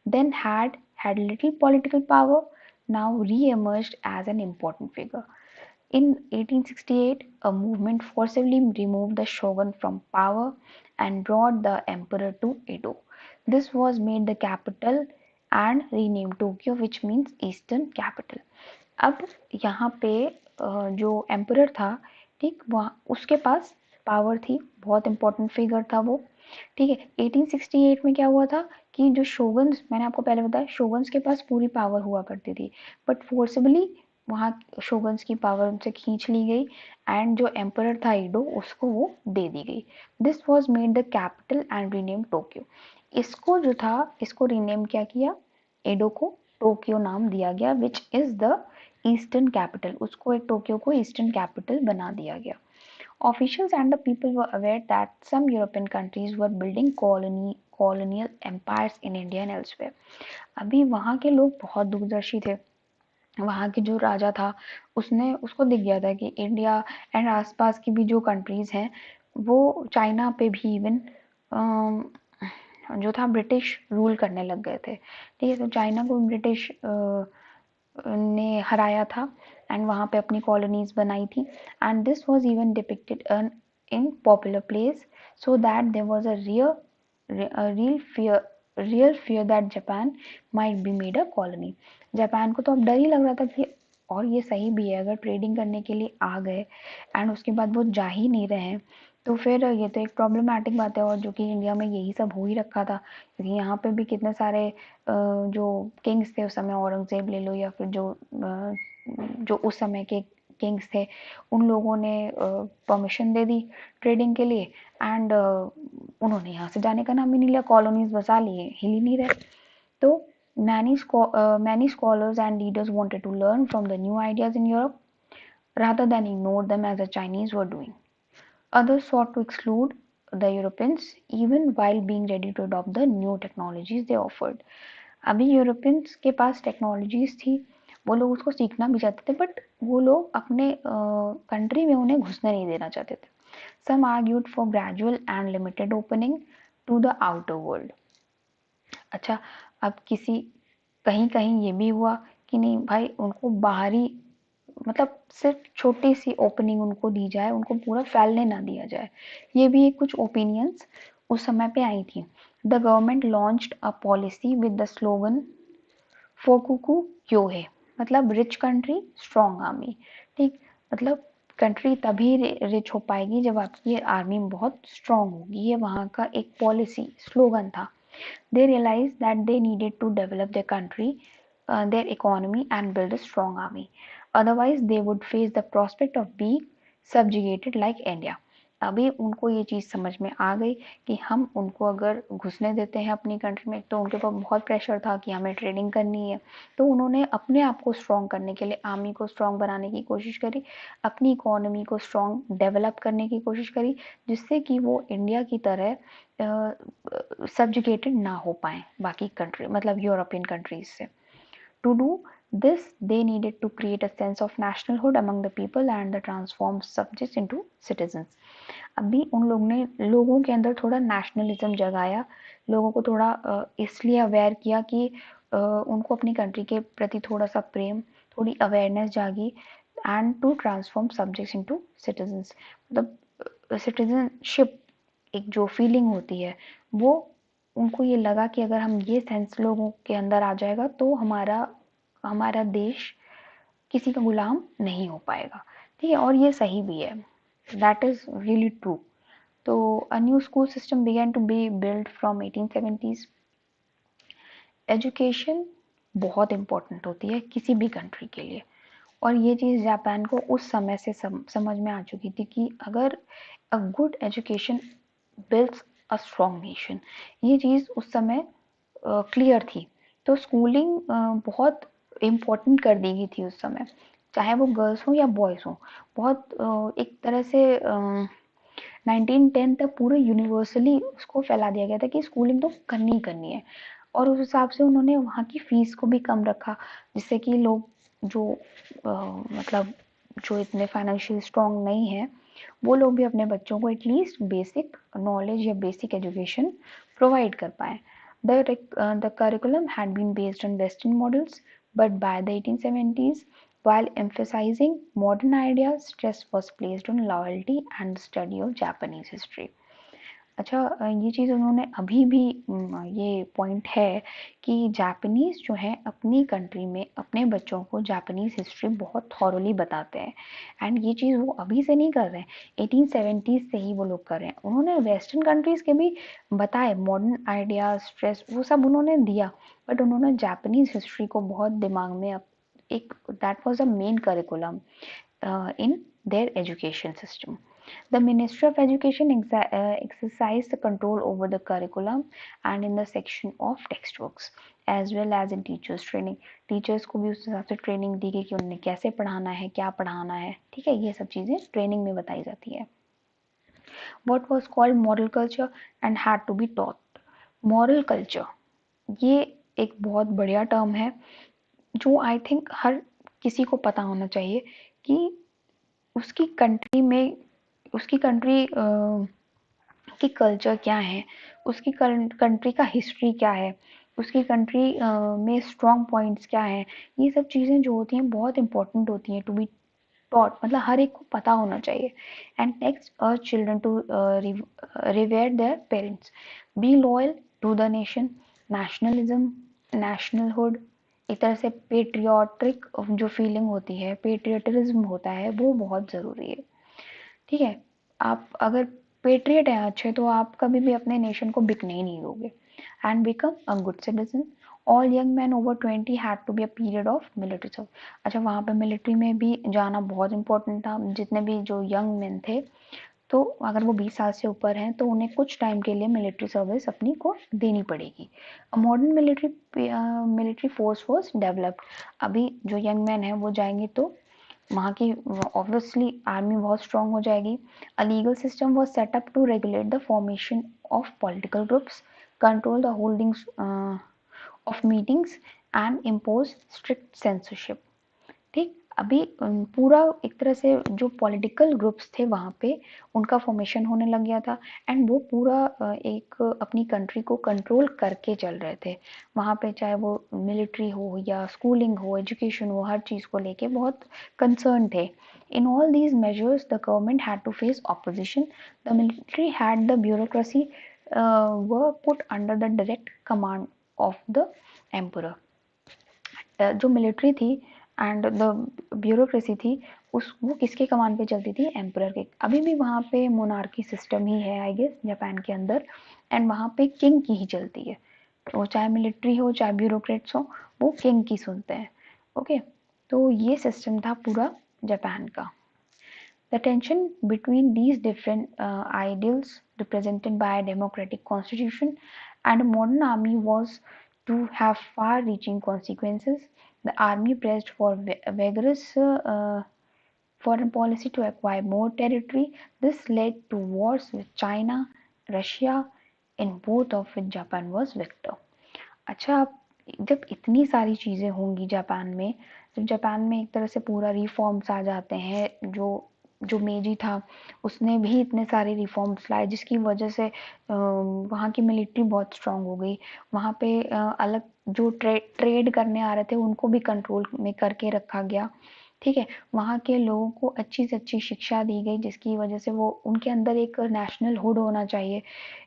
then had little political power, now re-emerged as an important figure. In 1868, a movement forcibly removed the shogun from power and brought the emperor to Edo. This was made the capital and renamed Tokyo, which means Eastern capital. अब यहाँ पे जो emperor था, ठीक, वहाँ उसके पास power थी, बहुत इंपॉर्टेंट फिगर था वो, ठीक है। 1868 में क्या हुआ था कि जो शोगन्स, मैंने आपको पहले बताया, शोगन्स के पास पूरी पावर हुआ करती थी, बट फोर्सबली वहाँ शोगन्स की पावर उनसे खींच ली गई, एंड जो एम्परर था ईडो, उसको वो दे दी गई। This was made the capital and rename Tokyo. इसको जो था, इसको रीनेम क्या किया, एडो को टोक्यो नाम दिया गया, which is the eastern capital. उसको, एक टोक्यो को ईस्टर्न कैपिटल बना दिया गया। Officials and the people were aware that some European countries were building colonial empires in India and elsewhere. अभी वहाँ के लोग बहुत दूरदर्शी थे। वहाँ के जो राजा था, उसको दिख गया था कि इंडिया एंड आसपास की भी जो कंट्रीज हैं, वो चाइना पे भी इवन जो था ब्रिटिश रूल करने लग गए थे, ठीक है। तो चाइना को ब्रिटिश ने हराया था एंड वहाँ पे अपनी कॉलोनीज बनाई थी, and this was even depicted in popular place, so that there was a real fear that Japan might be made a colony. Japan को तो अब डर ही लग रहा था कि, और ये सही भी है, अगर ट्रेडिंग करने के लिए आ गए एंड उसके बाद वो जा ही नहीं रहे हैं, तो फिर ये तो एक प्रॉब्लमैटिक बात है। और जो कि इंडिया में यही सब हो ही रखा था, क्योंकि यहाँ पे भी कितने सारे जो किंग्स थे उस समय, औरंगजेब ले लो, या फिर जो उस समय के किंग्स थे, उन लोगों ने परमिशन दे दी ट्रेडिंग के लिए, एंड उन्होंने यहाँ से जाने का नाम ही नहीं लिया, कॉलोनीज बसा लिए, हिल ही नहीं रहे। तो many scholars and leaders wanted to learn from the new ideas in Europe rather than ignore them as the Chinese were doing. Others sought to exclude the Europeans even while being ready to adopt the new technologies they offered. अभी Europeans के पास technologies थी, वो लोग उसको सीखना भी चाहते थे, बट वो लोग अपने कंट्री में उन्हें घुसने नहीं देना चाहते थे। Some argued for gradual and limited opening to the outer world. अच्छा, अब कहीं कहीं ये भी हुआ कि नहीं भाई, उनको बाहरी, मतलब सिर्फ छोटी सी ओपनिंग उनको दी जाए, उनको पूरा फैलने ना दिया जाए। ये भी कुछ ओपिनियंस उस समय पे आई थी। The government launched a policy with the slogan Fukoku Kyohei, मतलब रिच कंट्री स्ट्रॉन्ग आर्मी, ठीक, मतलब कंट्री तभी रिच हो पाएगी जब आपकी आर्मी बहुत स्ट्रॉन्ग होगी। ये वहाँ का एक पॉलिसी स्लोगन था। They realized that they needed to develop their country, their economy, and build a strong army. Otherwise, they would face the prospect of being subjugated like India. अभी उनको ये चीज़ समझ में आ गई कि हम उनको अगर घुसने देते हैं अपनी कंट्री में, तो उनके ऊपर बहुत प्रेशर था कि हमें ट्रेडिंग करनी है। तो उन्होंने अपने आप को स्ट्रॉन्ग करने के लिए आर्मी को स्ट्रॉन्ग बनाने की कोशिश करी, अपनी इकोनॉमी को स्ट्रॉन्ग डेवलप करने की कोशिश करी, जिससे कि वो इंडिया की तरह सब्जुगेटेड ना हो पाए बाकी कंट्री, मतलब यूरोपियन कंट्रीज से। To do this, they needed to create a sense of nationalhood among the people and the transform subjects into citizens. अभी उन लोगों ने लोगों के अंदर थोड़ा नेशनलिज्म जगाया, लोगों को थोड़ा इसलिए अवेयर किया कि उनको अपनी कंट्री के प्रति थोड़ा सा प्रेम, थोड़ी अवेयरनेस जागी, and to transform subjects into citizens. मतलब सिटीजनशिप, एक जो फीलिंग होती है, वो उनको ये लगा कि अगर हम ये सेंस लोगों के अंदर आ जाएगा, तो हमारा हमारा देश किसी का गुलाम नहीं हो पाएगा, ठीक है। और ये सही भी है, दैट इज रियली ट्रू। तो a new school system began to be build from 1870s। Education बहुत इम्पोर्टेंट होती है किसी भी कंट्री के लिए, और ये चीज़ जापान को उस समय से समझ में आ चुकी थी कि अगर a good education builds a strong nation, ये चीज़ उस समय क्लियर थी। तो स्कूलिंग बहुत इम्पोर्टेंट कर दी गई थी उस समय, चाहे वो गर्ल्स हो या बॉयज़ हो। बहुत एक तरह से 1910 तक पूरे यूनिवर्सली उसको फैला दिया गया था कि स्कूलिंग तो करनी ही करनी है, और उस हिसाब से उन्होंने वहाँ की फीस को भी कम रखा, जिससे कि लोग जो मतलब जो इतने फाइनेंशियल स्ट्रॉन्ग नहीं है, वो लोग भी अपने बच्चों को एटलीस्ट बेसिक नॉलेज या बेसिक एजुकेशन प्रोवाइड कर पाए। The curriculum had been based on Western models, but by the 1870s, while emphasizing modern ideas, stress was placed on loyalty and the study of Japanese history. अच्छा ये चीज़ उन्होंने अभी भी ये point है कि जापानीज़ जो हैं अपनी कंट्री में अपने बच्चों को जापानीज़ हिस्ट्री बहुत थॉरोली बताते हैं। एंड ये चीज़ वो अभी से नहीं कर रहे हैं, 1870s से ही वो लोग कर रहे हैं। उन्होंने वेस्टर्न कंट्रीज़ के भी बताए मॉडर्न आइडियाज़, स्ट्रेस वो सब उन्होंने दिया, बट उन्होंने जापानीज़ हिस्ट्री को बहुत दिमाग में एक that was a main curriculum in their education system. The Ministry of Education exercised the control over the curriculum and in the section of textbooks as well as in teachers training. Teachers को भी उस हिसाब से training दी गई कि उन्हें कैसे पढ़ाना है, क्या पढ़ाना है, ठीक है, ये सब चीज़ें ट्रेनिंग में बताई जाती है. What was called moral culture and had to be taught. Moral culture ये एक बहुत बढ़िया टर्म है जो आई थिंक हर किसी को पता होना चाहिए कि उसकी कंट्री में उसकी कंट्री की कल्चर क्या है, उसकी कंट्री का हिस्ट्री क्या है, उसकी कंट्री में स्ट्रॉन्ग पॉइंट्स क्या हैं, ये सब चीज़ें जो होती हैं बहुत इंपॉर्टेंट होती हैं टू बी टॉट, मतलब हर एक को पता होना चाहिए. And next children to revere their parents, be loyal to the nation, nationalism, nationalhood, एक तरह से पेट्रियाटिक जो फीलिंग होती है, पेट्रियटिज्म होता है, वो बहुत ज़रूरी है. ठीक है, आप अगर पेट्रियट हैं अच्छे तो आप कभी भी अपने नेशन को बिकने ही नहीं दोगे. And become a good citizen. All young man over 20 had to be a period of military service. अच्छा वहाँ पे मिलिट्री में भी जाना बहुत इंपॉर्टेंट था. जितने भी जो यंग मैन थे तो अगर वो 20 साल से ऊपर हैं तो उन्हें कुछ टाइम के लिए मिलिट्री सर्विस अपनी को देनी पड़ेगी. Modern military force was developed. अभी जो यंग मैन है वो जाएंगे तो वहाँ की ऑब्वियसली आर्मी बहुत स्ट्रांग हो जाएगी. A legal system was set up to regulate the formation of political groups, control the holdings of meetings and impose strict censorship. ठीक, अभी पूरा एक तरह से जो पॉलिटिकल ग्रुप्स थे वहाँ पे उनका फॉर्मेशन होने लग गया था. एंड वो पूरा एक अपनी कंट्री को कंट्रोल करके चल रहे थे वहाँ पे, चाहे वो मिलिट्री हो या स्कूलिंग हो, एजुकेशन हो, हर चीज़ को लेके बहुत कंसर्न थे. In all these measures, the government had to face opposition. The military had the bureaucracy were put under the direct command of the emperor. जो मिलिट्री थी एंड द ब्यूरोक्रेसी थी उस वो किसके कमान पे चलती थी, एम्परर के. अभी भी वहाँ पे मोनार्की सिस्टम ही है आई गेस जापान के अंदर. एंड वहाँ पे किंग की ही चलती है, वो चाहे मिलिट्री हो चाहे ब्यूरोक्रेट्स हो, वो किंग की सुनते हैं. ओके, तो ये सिस्टम था पूरा जापान का. The tension between these different ideals represented by a democratic constitution and a modern army was to have far-reaching consequences. The army pressed for vigorous foreign policy to acquire more territory. This led to wars with China, Russia, in both of which Japan was victor. अच्छा, जब इतनी सारी चीज़ें होंगी Japan में, जब Japan में एक तरह से पूरा रिफॉर्म्स आ जाते हैं, जो जो मेजी था उसने भी इतने सारे रिफॉर्म्स लाए जिसकी वजह से वहाँ की मिलिट्री बहुत स्ट्रांग हो गई. वहाँ पे अलग जो ट्रेड करने आ रहे थे उनको भी कंट्रोल में करके रखा गया. ठीक है, वहाँ के लोगों को अच्छी से अच्छी शिक्षा दी गई जिसकी वजह से वो उनके अंदर एक नेशनल हुड होना चाहिए,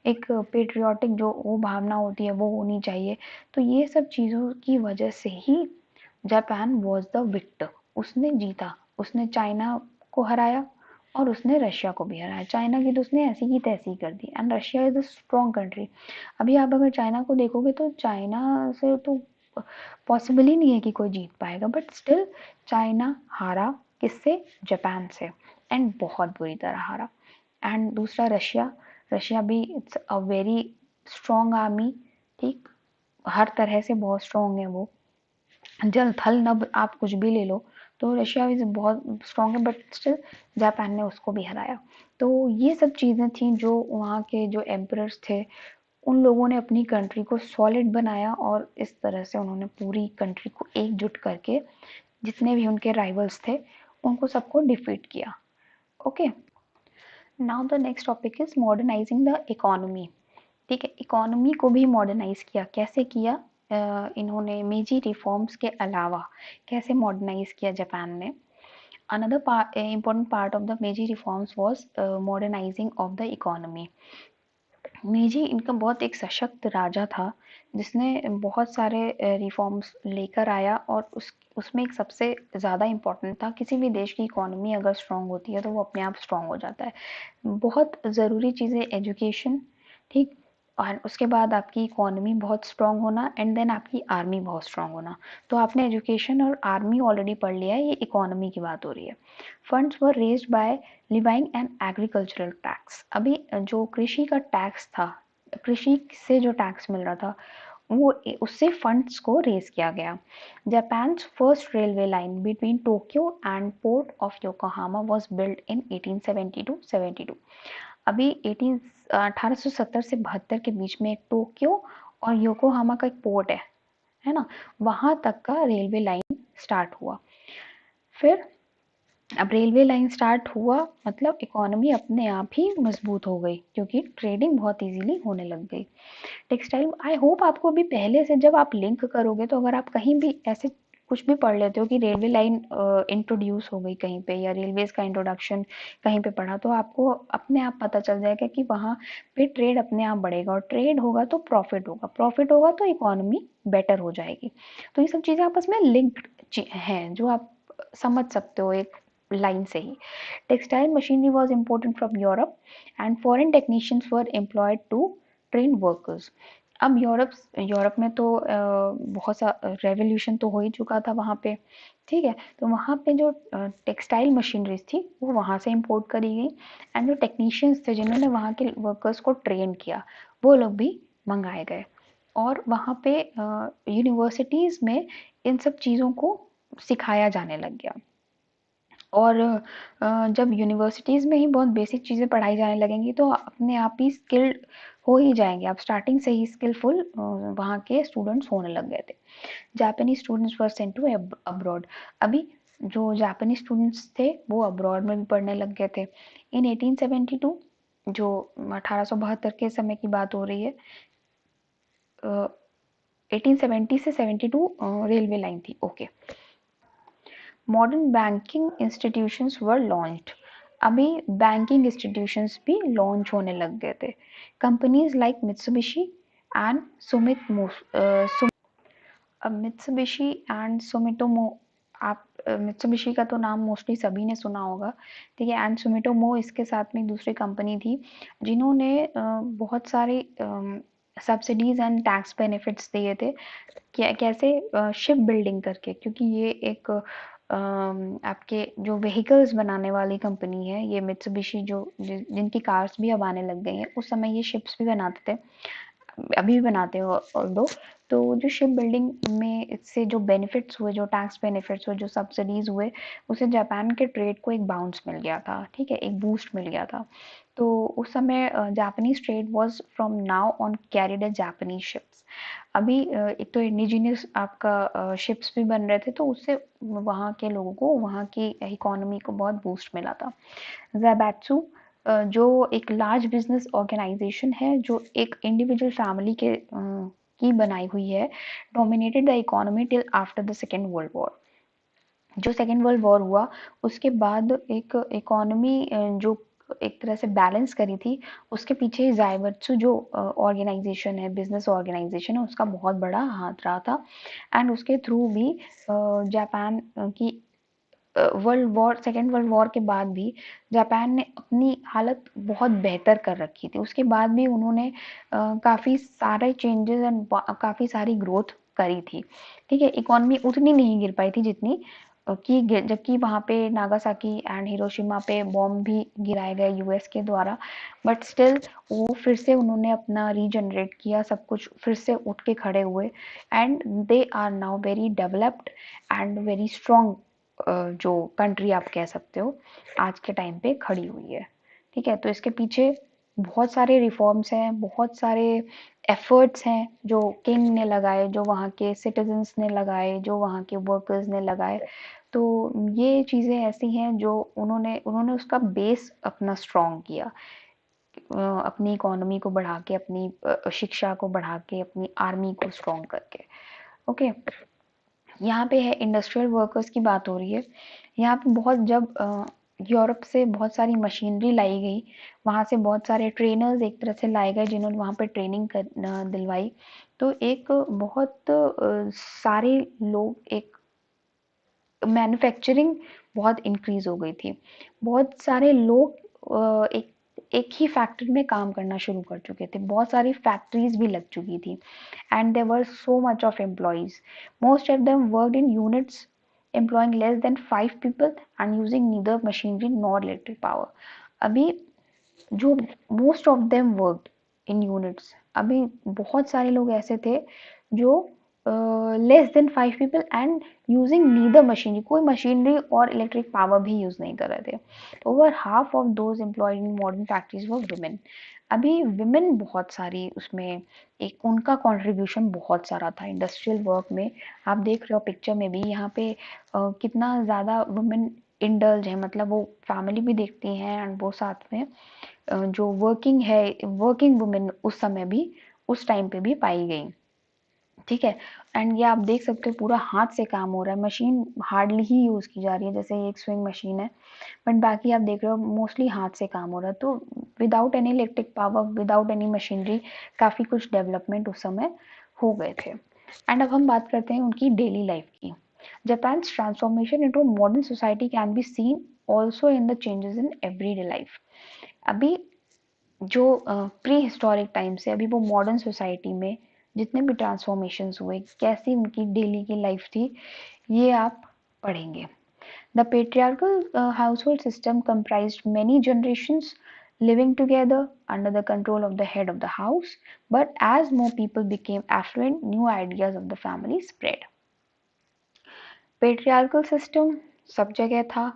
एक पेट्रियाटिक जो वो भावना होती है वो होनी चाहिए. तो ये सब चीज़ों की वजह से ही जापान वॉज द विक्टर. उसने जीता, उसने चाइना को हराया और उसने रशिया को भी हराया. चाइना की तो उसने ऐसी की तैसी कर दी and Russia is a strong country. अभी आप अगर चाइना को देखोगे तो चाइना से तो पॉसिबल ही नहीं है कि कोई जीत पाएगा, बट स्टिल चाइना हारा किससे, जापान से, एंड बहुत बुरी तरह हारा. एंड दूसरा रशिया, रशिया भी it's a very strong army. ठीक, हर तरह से बहुत स्ट्रॉन्ग है वो, जल थल नभ आप कुछ भी ले लो तो रशिया इज बहुत स्ट्रॉन्ग है, बट स्टिल जापान ने उसको भी हराया. तो ये सब चीज़ें थी जो वहाँ के जो एम्परर्स थे उन लोगों ने अपनी कंट्री को सॉलिड बनाया और इस तरह से उन्होंने पूरी कंट्री को एकजुट करके जितने भी उनके राइवल्स थे उनको सबको डिफीट किया. Okay, now the next topic is modernising the economy. ठीक है, इकोनॉमी को भी मॉडर्नाइज किया. कैसे किया? इन्होंने मेजी रिफॉर्म्स के अलावा कैसे मॉडर्नाइज किया जापान ने? Another important part of the Meiji reforms was modernizing of the economy. मीजी इनका बहुत एक सशक्त राजा था, जिसने बहुत सारे रिफॉर्म्स लेकर आया, और उसमें एक सबसे ज़्यादा इम्पोर्टेंट था, किसी भी देश की इकोनॉमी अगर स्ट्रांग होती है तो वो अपने आप स्ट्रांग हो जाता है। बहुत ज़रूरी चीज़ है एजुकेशन, ठीक, और उसके बाद आपकी इकोनॉमी बहुत स्ट्रांग होना, एंड देन आपकी आर्मी बहुत स्ट्रांग होना। तो आपने एजुकेशन और आर्मी ऑलरेडी पढ़ लिया है, ये इकोनॉमी की बात हो रही है। Funds were raised by levying and agricultural tax. अभी जो कृषि का टैक्स था, कृषि से जो टैक्स मिल रहा था, वो उससे फंड्स को रेज किया गया। Japan first railway line between Tokyo and port of Yokohama was build in 1872-72। अभी 1870 से 72 के बीच में टोक्यो और योकोहामा का एक पोर्ट है ना, वहां तक का रेलवे लाइन स्टार्ट हुआ। फिर अब रेलवे लाइन स्टार्ट हुआ, मतलब इकोनॉमी अपने आप ही मजबूत हो गई, क्योंकि ट्रेडिंग बहुत इजीली होने लग गई। टेक्सटाइल, आई होप आपको अभी पहले से जब आप लिंक करोगे, तो अगर आप कहीं भी ऐसे कुछ भी पढ़ लेते हो कि रेलवे लाइन इंट्रोड्यूस हो गई कहीं पे, या रेलवेज का इंट्रोडक्शन कहीं पे पढ़ा, तो आपको अपने आप पता चल जाएगा कि वहाँ पे ट्रेड अपने आप बढ़ेगा, और ट्रेड होगा तो प्रॉफिट होगा, प्रॉफिट होगा तो इकोनॉमी बेटर हो जाएगी। तो ये सब चीज़ें आपस में लिंक्ड हैं, जो आप समझ सकते हो एक लाइन से ही। Textile machinery was important from Europe, and foreign technicians were employed to train workers. अब यूरोप यूरोप में तो बहुत सा रेवोल्यूशन तो हो ही चुका था वहाँ पे, ठीक है, तो वहाँ पे जो टेक्सटाइल मशीनरीज थी वो वहाँ से इंपोर्ट करी गई, एंड जो टेक्नीशियंस थे जिन्होंने वहाँ के वर्कर्स को ट्रेन किया, वो लोग भी मंगाए गए, और वहाँ पे यूनिवर्सिटीज़ में इन सब चीज़ों को सिखाया जाने लग गया। और जब यूनिवर्सिटीज़ में ही बहुत बेसिक चीज़ें पढ़ाई जाने लगेंगी, तो अपने आप ही स्किल्ड हो ही जाएंगे आप, स्टार्टिंग से ही स्किलफुल वहाँ के स्टूडेंट्स होने लग गए थे। Japanese students were sent to abroad. अभी जो जापानीज स्टूडेंट्स थे वो अब्रॉड में भी पढ़ने लग गए थे। इन 1872, जो 1872 के समय की बात हो रही है, 1870 से 72 रेलवे लाइन थी, ओके। मॉडर्न बैंकिंग इंस्टीट्यूशंस वर लॉन्च्ड। अभी बैंकिंग इंस्टीट्यूशंस भी लॉन्च होने लग गए थे। Companies like Mitsubishi and Mitsubishi and Sumitomo, आप मित्सुबिशी का तो नाम मोस्टली सभी ने सुना होगा, ठीक है, एंड सुमिटोमो इसके साथ में एक दूसरी कंपनी थी, जिन्होंने बहुत सारे सब्सिडीज एंड टैक्स बेनिफिट्स दिए थे। कैसे? शिप बिल्डिंग करके, क्योंकि ये एक आपके जो व्हीकल्स बनाने वाली कंपनी है, ये मित्सुबिशी, जिनकी कार्स भी अब आने लग गई हैं, उस समय ये शिप्स भी बनाते थे, अभी भी बनाते हो और दो। तो जो शिप बिल्डिंग में इससे जो बेनिफिट्स हुए, जो टैक्स बेनिफिट्स हुए, जो सब्सिडीज हुए, उसे जापान के ट्रेड को एक बाउंस मिल गया था, ठीक है, एक बूस्ट मिल गया था। तो उस समय Japanese trade was from now on carried as Japanese ships. अभी एक तो इंडिजिनियस आपका शिप्स भी बन रहे थे, तो उससे वहाँ के लोगों को, वहाँ की इकोनॉमी को बहुत बूस्ट मिला था। ज़ैबैट्सू जो एक लार्ज बिजनेस ऑर्गेनाइजेशन है, जो एक इंडिविजुअल फैमिली की बनाई हुई है, dominated the economy till after the second world war. जो सेकेंड वर्ल्ड वॉर हुआ, उसके बाद एक इकोनॉमी जो एक तरह से बैलेंस करी थी, उसके पीछे ज़ाइबत्सु जो ऑर्गेनाइजेशन है, बिजनेस ऑर्गेनाइजेशन है, उसका बहुत बड़ा हाथ रहा था, एंड उसके थ्रू भी जापान की world war, second world war के बाद भी जापान ने अपनी हालत बहुत बेहतर कर रखी थी। उसके बाद भी उन्होंने काफ़ी सारे चेंजेस एंड काफ़ी सारी ग्रोथ करी थी, ठीक है। इकोनॉमी उतनी नहीं गिर पाई थी जितनी जबकि वहाँ पे नागासाकी एंड हिरोशिमा पे बॉम्ब भी गिराए गए यूएस के द्वारा, बट स्टिल वो फिर से उन्होंने अपना रीजनरेट किया, सब कुछ फिर से उठ के खड़े हुए, and they are now very developed and very strong, जो कंट्री आप कह सकते हो आज के टाइम पे खड़ी हुई है, ठीक है। तो इसके पीछे बहुत सारे रिफॉर्म्स हैं, बहुत सारे एफर्ट्स हैं जो किंग ने लगाए, जो वहाँ के सिटीजन्स ने लगाए, जो वहाँ के वर्कर्स ने लगाए। तो ये चीज़ें ऐसी हैं जो उन्होंने उन्होंने उसका बेस अपना स्ट्रॉन्ग किया, अपनी इकोनॉमी को बढ़ा के, अपनी शिक्षा को बढ़ा के, अपनी आर्मी को स्ट्रॉन्ग करके, ओके। यहाँ पे है इंडस्ट्रियल वर्कर्स की बात हो रही है। यहाँ पे बहुत, जब यूरोप से बहुत सारी मशीनरी लाई गई, वहाँ से बहुत सारे ट्रेनर्स एक तरह से लाए गए जिन्होंने वहाँ पे ट्रेनिंग दिलवाई। तो एक बहुत सारे लोग, एक मैन्युफैक्चरिंग बहुत इंक्रीज हो गई थी। बहुत सारे लोग एक एक ही फैक्ट्री में काम करना शुरू कर चुके थे, बहुत सारी फैक्ट्रीज भी लग चुकी थी, and there were so much of employees. Most of them worked in units employing less than 5 people and using neither machinery nor electric power। अभी जो most of them worked in units, अभी बहुत सारे लोग ऐसे थे जो less than 5 people and using neither machinery, कोई मशीनरी और इलेक्ट्रिक पावर भी यूज नहीं कर रहे थे। Over half of those employed in modern factories were women. अभी विमेन बहुत सारी उसमें, एक उनका कंट्रीब्यूशन बहुत सारा था इंडस्ट्रियल वर्क में। आप देख रहे हो पिक्चर में भी यहाँ पे कितना ज़्यादा वुमेन इंडल्ज है, मतलब वो फैमिली भी देखती हैं एंड वो साथ में जो वर्किंग है, वर्किंग वुमेन उस समय भी, उस टाइम पे भी पाई गई। ठीक है, एंड ये आप देख सकते हो पूरा हाथ से काम हो रहा है, मशीन हार्डली ही यूज की जा रही है, जैसे एक स्विंग मशीन है, बट बाकी आप देख रहे हो मोस्टली हाथ से काम हो रहा है। तो without any electric power, without any machinery, काफी कुछ डेवलपमेंट उस समय हो गए थे। एंड अब हम बात करते हैं उनकी डेली लाइफ की। Japan's transformation into a modern society can be seen also in the changes in everyday life। अभी जो प्री हिस्टोरिक टाइम से अभी वो मॉडर्न सोसाइटी में जितने भी ट्रांसफॉर्मेशंस हुए, कैसी उनकी डेली की लाइफ थी, ये आप पढ़ेंगे। The patriarchal household system comprised many generations living together under the control of the head of the house, but as more people became affluent, new ideas of the family spread। Patriarchal system सब जगह था,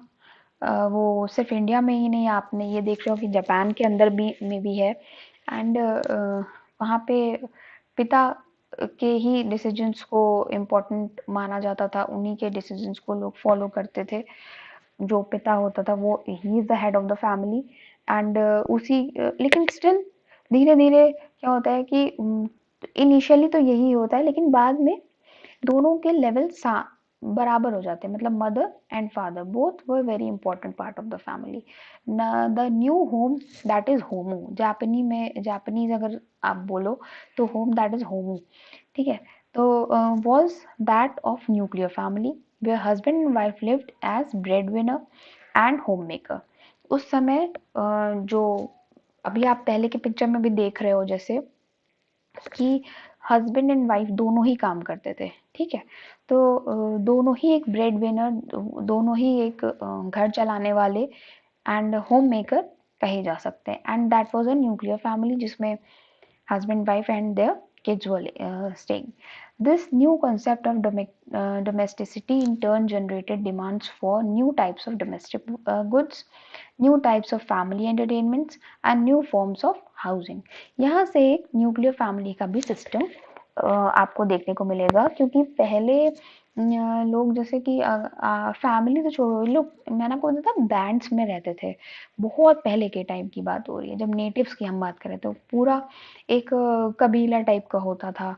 वो सिर्फ India में ही नहीं, आपने ये देख रहे हो कि जापान के अंदर भी में भी है। एंड वहाँ पे पिता के ही डिसीजंस को इम्पोर्टेंट माना जाता था, उन्हीं के डिसीजंस को लोग फॉलो करते थे। जो पिता होता था वो he is the head of the family, and उसी लेकिन स्टिल धीरे धीरे क्या होता है कि इनिशियली तो यही होता है, लेकिन बाद में दोनों के लेवल बराबर हो जाते हैं, मतलब mother and father both were very important part of the family. The new home that is होमू, जापानी में, जापानीज अगर आप बोलो तो होम दैट इज होमू। ठीक है, तो was that of nuclear family where husband and wife lived as bread winner and home maker. उस समय जो अभी आप पहले के पिक्चर में भी देख रहे हो जैसे कि हस्बैंड एंड वाइफ दोनों ही काम करते थे। ठीक है, तो दोनों ही एक ब्रेड विनर, दोनों ही एक घर चलाने वाले एंड होम मेकर कहे जा सकते हैं। And that was a nuclear family जिसमें husband, wife, and their kids were staying। This new concept of domesticity in turn generated demands for new types of domestic goods, new types of family entertainments, and new forms of housing। यहाँ से एक nuclear family का भी system आपको देखने को मिलेगा, क्योंकि पहले लोग जैसे कि फैमिली तो छोड़ो, लोग, मैंने आपको बताया था बैंड्स में रहते थे। बहुत पहले के टाइम की बात हो रही है, जब नेटिव्स की हम बात करें तो पूरा एक कबीला टाइप का होता था।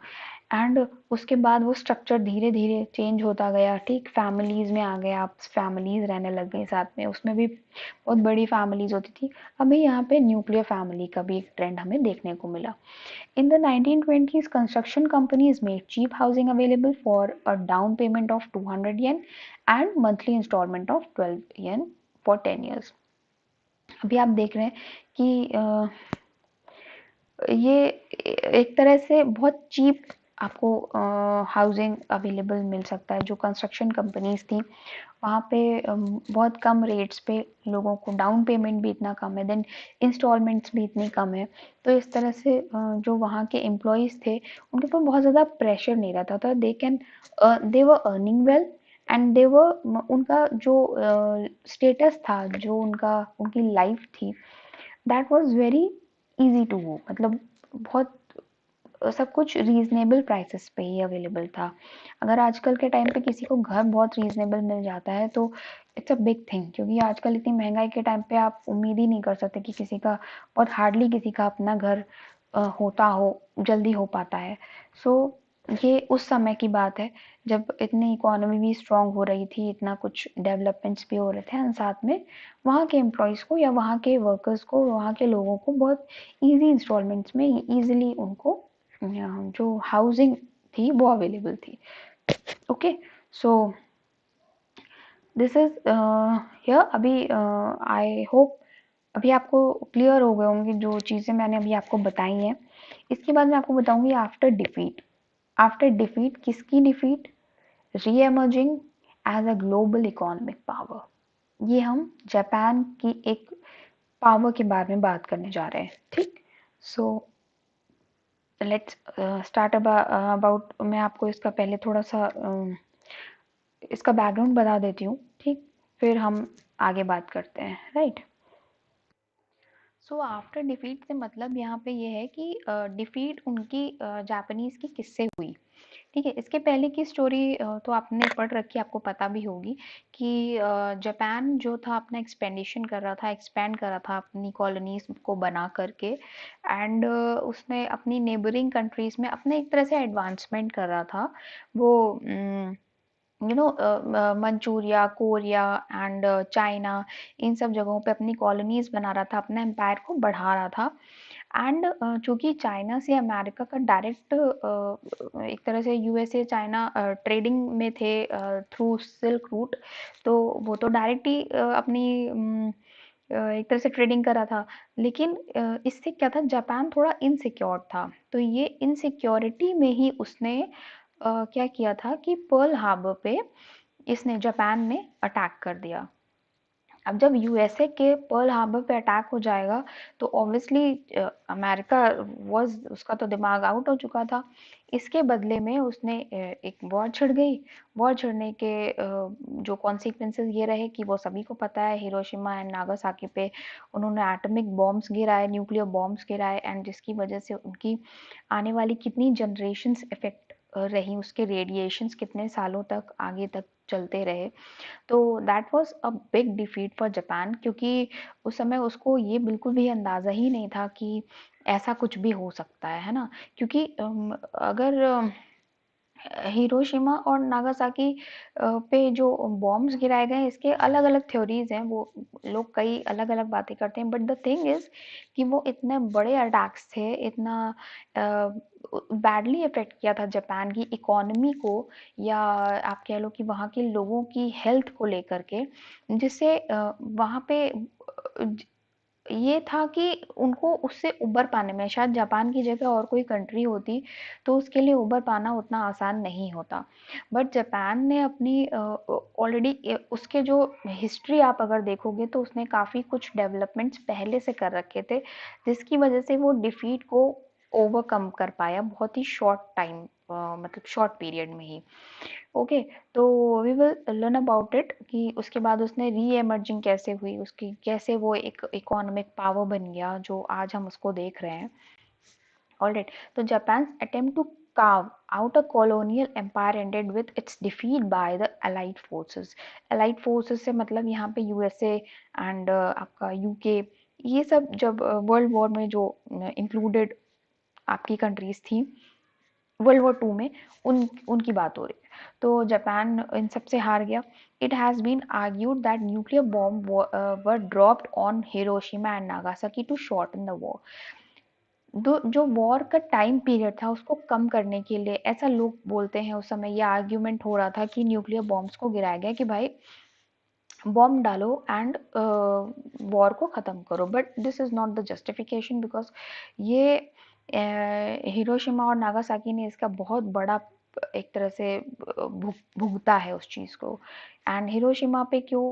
एंड उसके बाद वो स्ट्रक्चर धीरे धीरे चेंज होता गया। ठीक, फैमिलीज में आ गए आप, फैमिलीज रहने लग गई साथ में, उसमें भी बहुत बड़ी फैमिलीज होती थी। अभी यहाँ पे न्यूक्लियर फैमिली का भी एक ट्रेंड हमें देखने को मिला। In the 1920s, construction companies made cheap housing available for a down payment of 200 yen and monthly installment of 12 yen for 10 years। अभी आप देख रहे हैं कि ये एक तरह से बहुत चीप आपको हाउसिंग अवेलेबल मिल सकता है। जो कंस्ट्रक्शन कंपनीज थी वहाँ पे बहुत कम रेट्स पे लोगों को, डाउन पेमेंट भी इतना कम है, देन इंस्टॉलमेंट्स भी इतनी कम है। तो इस तरह से जो वहाँ के एम्प्लॉयज़ थे उनके ऊपर बहुत ज़्यादा प्रेशर नहीं रहता था। They were earning well and they were, उनका जो स्टेटस था, जो उनकी लाइफ थी, that was very easy to go, मतलब बहुत सब कुछ रीजनेबल प्राइसेस पे ही अवेलेबल था। अगर आजकल के टाइम पे किसी को घर बहुत रीजनेबल मिल जाता है तो इट्स अ बिग थिंग, क्योंकि आजकल इतनी महंगाई के टाइम पे आप उम्मीद ही नहीं कर सकते कि किसी का, बहुत हार्डली किसी का अपना घर होता हो, जल्दी हो पाता है। सो ये उस समय की बात है जब इतनी इकोनॉमी भी स्ट्रांग हो रही थी, इतना कुछ डेवलपमेंट्स भी हो रहे थे एंड साथ में वहाँ के एम्प्लॉयज़ को या वहाँ के वर्कर्स को, वहाँ के लोगों को बहुत ईज़ी इंस्टॉलमेंट्स में ईज़िली उनको जो हाउसिंग थी वो अवेलेबल थी। Okay, so this is here अभी आई होप अभी आपको क्लियर हो गए होंगे जो चीज़ें मैंने अभी आपको बताई हैं। इसके बाद मैं आपको बताऊंगी आफ्टर डिफीट। आफ्टर डिफीट किसकी defeat? Re-emerging as a global economic power. ये हम जापान की एक पावर के बारे में बात करने जा रहे हैं, ठीक? So let's start about. मैं आपको इसका पहले थोड़ा सा इसका बैकग्राउंड बता देती हूँ, ठीक? फिर हम आगे बात करते हैं, राइट? सो आफ्टर डिफीट से मतलब यहाँ पे ये है कि डिफीट उनकी जापानीज की किससे हुई, ठीक है? इसके पहले की स्टोरी तो आपने पढ़ रखी, आपको पता भी होगी कि जापान जो था अपना एक्सपेंडिशन कर रहा था, एक्सपैंड कर रहा था अपनी कॉलोनीज को बना करके एंड उसने अपनी नेबरिंग कंट्रीज में अपने एक तरह से एडवांसमेंट कर रहा था। वो मंचूरिया, कोरिया एंड चाइना, इन सब जगहों पे अपनी कॉलोनीज बना रहा था, अपना एम्पायर को बढ़ा रहा था। एंड चूंकि चाइना से अमेरिका का डायरेक्ट एक तरह से यूएसए चाइना ट्रेडिंग में थे थ्रू सिल्क रूट, तो वो तो डायरेक्ट ही अपनी एक तरह से ट्रेडिंग कर रहा था। लेकिन इससे क्या था, जापान थोड़ा इनसिक्योर था, तो ये इनसिक्योरिटी में ही उसने क्या किया था कि पर्ल हार्बर पे इसने जापान ने अटैक कर दिया। अब जब यूएसए के पर्ल हार्बर पे अटैक हो जाएगा तो ऑब्वियसली अमेरिका वाज, उसका तो दिमाग आउट हो चुका था। इसके बदले में उसने एक वॉर छिड़ गई। वॉर छिड़ने के जो कॉन्सिक्वेंसेस ये रहे कि वो सभी को पता है, हिरोशिमा एंड नागासाकी पे उन्होंने एटॉमिक बॉम्ब्स गिराए, न्यूक्लियर बॉम्ब्स गिराए एंड जिसकी वजह से उनकी आने वाली कितनी जनरेशन्स इफेक्ट रही, उसके रेडिएशंस कितने सालों तक आगे तक चलते रहे। तो that was a big defeat for Japan, क्योंकि उस समय उसको ये बिल्कुल भी अंदाज़ा ही नहीं था कि ऐसा कुछ भी हो सकता है ना? क्योंकि अगर हिरोशिमा और नागासाकी पे जो बॉम्ब्स गिराए गए, इसके अलग-अलग थ्योरीज हैं, वो लोग कई अलग-अलग बातें करते हैं, बट द थिंग इज कि वो इतने बड़े अटैक्स थे, इतना बैडली इफेक्ट किया था जापान की इकोनॉमी को, या आप कह लो कि वहाँ के लोगों की हेल्थ को लेकर के, जिससे वहाँ पे ये था कि उनको उससे उबर पाने में, शायद जापान की जगह और कोई कंट्री होती तो उसके लिए उबर पाना उतना आसान नहीं होता। बट जापान ने अपनी ऑलरेडी उसके जो हिस्ट्री आप अगर देखोगे तो उसने काफ़ी कुछ डेवलपमेंट्स पहले से कर रखे थे, जिसकी वजह से वो डिफीट को ओवरकम कर पाया बहुत ही शॉर्ट टाइम, मतलब शॉर्ट पीरियड में ही। ओके, तो we will learn about it कि उसके बाद उसने री एमर्जिंग कैसे हुई, उसकी कैसे वो एक इकोनॉमिक पावर बन गया जो आज हम उसको देख रहे हैं। ऑलराइट, तो Japan attempt to carve out a colonial empire ended with its defeat by the allied forces। allied forces से मतलब यहाँ पे यूएसए एंड आपका यूके, ये सब जब वर्ल्ड वॉर में जो इंक्लूडेड आपकी कंट्रीज थी वर्ल्ड वॉर टू में, उनकी बात हो रही है। तो जापान इन सबसे हार गया। It has been argued that nuclear bomb were dropped on Hiroshima and Nagasaki to shorten the war. जो वॉर का टाइम पीरियड था उसको कम करने के लिए, ऐसा लोग बोलते हैं, उस समय ये आर्ग्यूमेंट हो रहा था कि न्यूक्लियर बॉम्ब्स को गिराया गया कि भाई बॉम्ब डालो एंड वॉर को ख़त्म करो, but this is not the justification, because ये हिरोशिमा और नागासाकी ने इसका बहुत बड़ा एक तरह से भुगता है उस चीज़ को। एंड हिरोशिमा पे क्यों,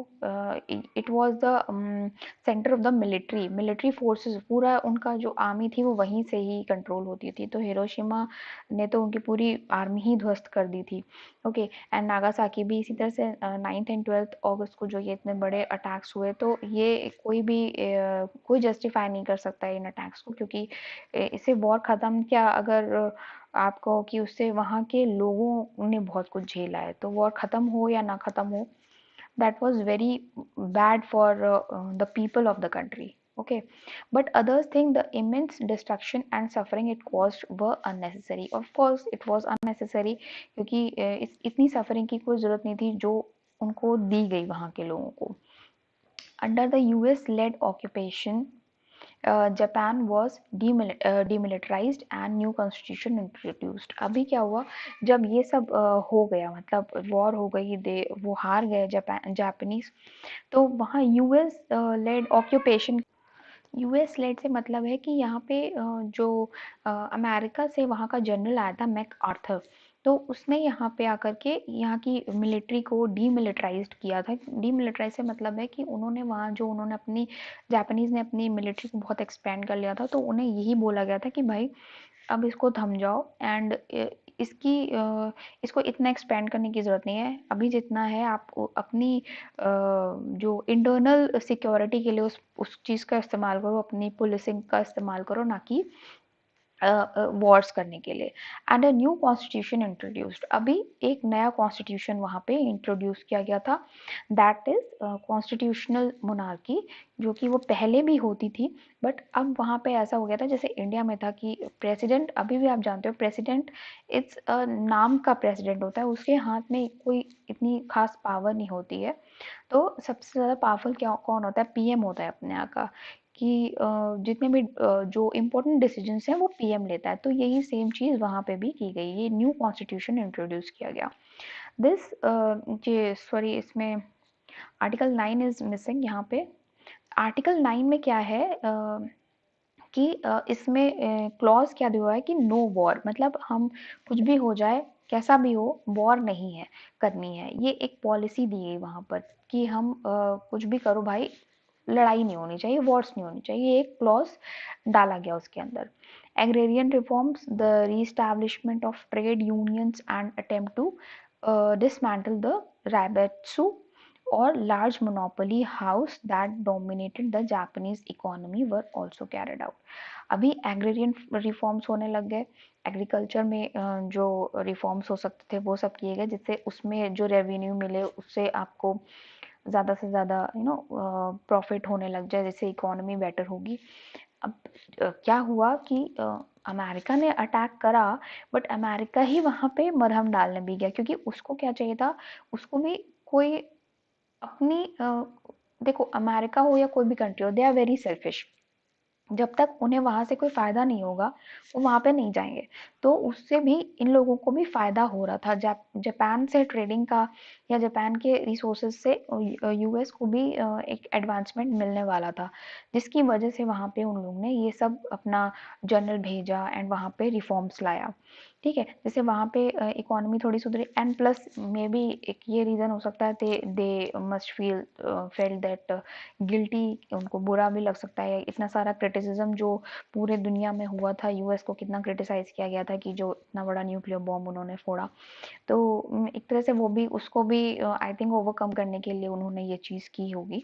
it was the centre of the military military forces, पूरा उनका जो आर्मी थी वो वहीं से ही कंट्रोल होती थी, तो हिरोशिमा ने तो उनकी पूरी आर्मी ही ध्वस्त कर दी थी। ओके, एंड नागासाकी भी इसी तरह से 9th एंड 12th अगस्त को जो ये इतने बड़े अटैक्स हुए, तो ये कोई भी कोई जस्टिफाई नहीं कर सकता इन अटैक्स को, क्योंकि इससे वॉर ख़त्म क्या, अगर आप कहो कि उससे वहाँ के लोगों ने बहुत कुछ झेला है, तो वॉर ख़त्म हो या ना ख़त्म हो, that was very bad for the people of the country. Okay, but others think the immense destruction and suffering it caused were unnecessary. Of course it was unnecessary, क्योंकि इतनी suffering की कोई जरूरत नहीं थी जो उनको दी गई वहाँ के लोगों को. Under the US led occupation, Japan was demilitarized and new constitution introduced. अभी क्या हुआ, जब ये सब हो गया, मतलब वॉर हो गई, दे वो हार गए जापान जापानीज, तो वहाँ US led occupation. US led से मतलब है कि यहाँ पे जो अमेरिका से वहाँ का जनरल आया था मैक आर्थर, तो उसने यहाँ पे आकर के यहाँ की मिलिट्री को डीमिलिटराइज्ड किया था. डीमिलिटराइज से मतलब है कि उन्होंने वहाँ जो उन्होंने अपनी जापानीज ने अपनी मिलिट्री को बहुत एक्सपेंड कर लिया था, तो उन्हें यही बोला गया था कि भाई अब इसको थम जाओ, एंड इसकी इसको इतना एक्सपेंड करने की ज़रूरत नहीं है, अभी जितना है आप अपनी जो इंटरनल सिक्योरिटी के लिए उस चीज़ का इस्तेमाल करो, अपनी पुलिसिंग का इस्तेमाल करो, ना कि वॉर्स करने के लिए. And a new constitution introduced, अभी एक नया कॉन्स्टिट्यूशन वहाँ पे इंट्रोड्यूस किया गया था, दैट इज कॉन्स्टिट्यूशनल मोनार्की, जो कि वो पहले भी होती थी, बट अब वहाँ पे ऐसा हो गया था जैसे इंडिया में था कि प्रेसिडेंट, अभी भी आप जानते हो प्रेसिडेंट इट्स नाम का प्रेसिडेंट होता है, उसके हाथ में कोई इतनी खास पावर नहीं होती है. तो सबसे ज़्यादा पावरफुल क्या कौन होता है, पीएम होता है अपने यहाँ का, कि जितने भी जो इम्पोर्टेंट डिसीजंस हैं वो पीएम लेता है. तो यही सेम चीज़ वहाँ पे भी की गई, ये न्यू कॉन्स्टिट्यूशन इंट्रोड्यूस किया गया. दिस ये सॉरी, इसमें आर्टिकल 9 इज मिसिंग यहाँ पे. आर्टिकल 9 में क्या है कि इसमें क्लॉज क्या दिया हुआ है कि नो वॉर, मतलब हम कुछ भी हो जाए, कैसा भी हो, वॉर नहीं है करनी है. ये एक पॉलिसी दी गई वहाँ पर कि हम कुछ भी करो भाई, लड़ाई नहीं होनी चाहिए, वॉर्स नहीं होनी चाहिए, ये एक क्लॉज डाला गया उसके अंदर. Agrarian reforms, the reestablishment of trade unions and attempt to dismantle the Raibatsu or large monopoly house that dominated the Japanese economy were also carried out. अभी एग्रेरियन रिफॉर्म्स होने लग गए, एग्रीकल्चर में जो रिफॉर्म्स हो सकते थे वो सब किए गए, जिससे उसमें जो रेवेन्यू मिले उससे आपको ज़्यादा से ज़्यादा प्रॉफिट होने लग जाए, जिससे इकोनॉमी बेटर होगी. अब क्या हुआ कि अमेरिका ने अटैक करा, बट अमेरिका ही वहाँ पे मरहम डालने भी गया, क्योंकि उसको क्या चाहिए था, उसको भी कोई अपनी देखो अमेरिका हो या कोई भी कंट्री हो, दे आर वेरी सेल्फिश. जब तक उन्हें वहां से कोई फायदा नहीं होगा वो वहां पे नहीं जाएंगे. तो उससे भी इन लोगों को भी फायदा हो रहा था, जापान से ट्रेडिंग का, या जापान के रिसोर्सेज से यूएस को भी एक एडवांसमेंट मिलने वाला था, जिसकी वजह से वहां पे उन लोगों ने ये सब अपना जनरल भेजा एंड वहां पे रिफॉर्म्स लाया. ठीक है, जैसे वहाँ पे इकोनॉमी थोड़ी सुधरी, एंड प्लस मे बी एक ये रीज़न हो सकता है, they must fail that guilty, उनको बुरा भी लग सकता है, इतना सारा क्रिटिसिज्म जो पूरे दुनिया में हुआ था, यूएस को कितना क्रिटिसाइज किया गया था कि जो इतना बड़ा न्यूक्लियर बॉम्ब उन्होंने फोड़ा. तो एक तरह से वो भी उसको भी आई थिंक ओवरकम करने के लिए उन्होंने ये चीज़ की होगी.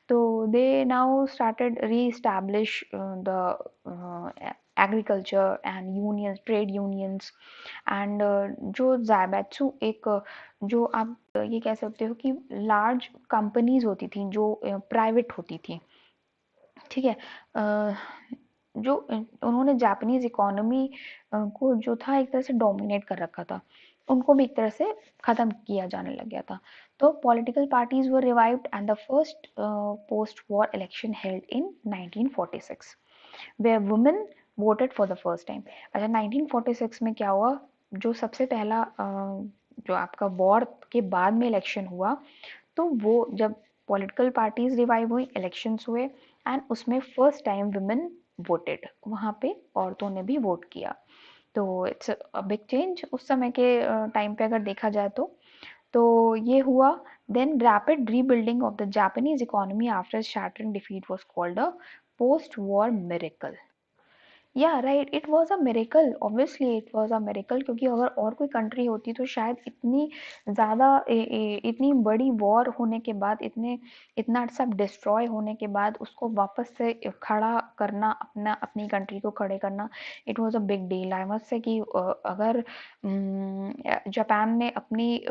तो they now started re-establish the agriculture and unions, trade unions, and जो ज़ाइबैत्सु एक जो आप ये कह सकते हो कि लार्ज कंपनीज होती थी जो प्राइवेट होती थी. ठीक है, जो उन्होंने जापानीज इकोनॉमी को जो था एक तरह से डोमिनेट कर रखा था, उनको भी एक तरह से खत्म किया जाने लग गया था. तो political parties were revived and the first post war election held in 1946 where women voted for the first time. अच्छा, 1946 में क्या हुआ, जो सबसे पहला जो आपका वॉर के बाद में इलेक्शन हुआ, तो वो जब पॉलिटिकल पार्टीज रिवाइव हुई, इलेक्शंस हुए, एंड उसमें फर्स्ट टाइम वुमेन वोटेड, वहाँ पे औरतों ने भी वोट किया. तो इट्स अ बिग चेंज उस समय के टाइम पे अगर देखा जाए तो ये हुआ. Then rapid rebuilding of the Japanese economy after shattering defeat was called a post war miracle. Yeah right, it was a miracle, obviously it was a miracle, क्योंकि अगर और कोई कंट्री होती तो शायद इतनी ज़्यादा इतनी बड़ी वॉर होने के बाद, इतना सब डिस्ट्रॉय होने के बाद उसको वापस से खड़ा करना, अपनी कंट्री को खड़े करना, it was a big deal. I must say कि अगर जापान ने अपनी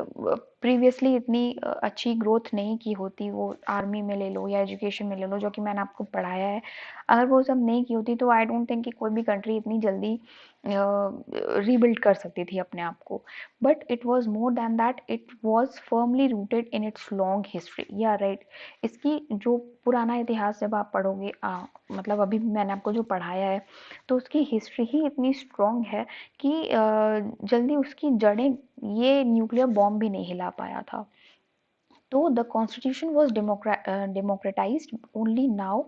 प्रीवियसली इतनी अच्छी ग्रोथ नहीं की होती, वो आर्मी में ले लो या एजुकेशन में ले लो, जो कि मैंने आपको पढ़ाया है, अगर वो सब नहीं की होती तो आई डोंट थिंक कि कोई भी कंट्री इतनी जल्दी रीबिल्ड कर सकती थी अपने आप को। But it was more than that, it was firmly rooted in its long history, या राइट। इसकी जो पुराना इतिहास जब आप पढ़ोगे, मतलब अभी मैंने आपको जो पढ़ाया है, तो उसकी हिस्ट्री ही इतनी स्ट्रॉन्ग है कि जल्दी उसकी जड़ें ये न्यूक्लियर बॉम्ब भी नहीं हिला पाया था। तो the constitution was democratized only now,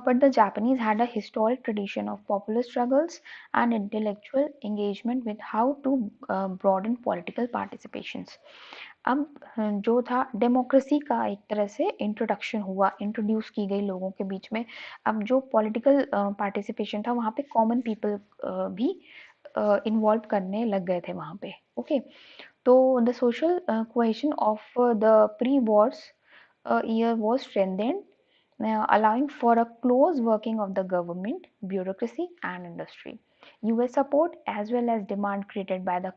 but the Japanese had a historic tradition of popular struggles and intellectual engagement with how to broaden political participations. अब जो था डेमोक्रेसी का एक तरह से इंट्रोडक्शन हुआ, इंट्रोड्यूस की गई लोगों के बीच में। अब जो पॉलिटिकल पार्टिसिपेशन था वहाँ पे कॉमन पीपल भी इन्वॉल्व करने लग गए थे वहाँ पे। ओके, तो the social cohesion of the pre-wars year was strengthened, allowing for a close working of the government, bureaucracy, and industry. US support as well as demand created by the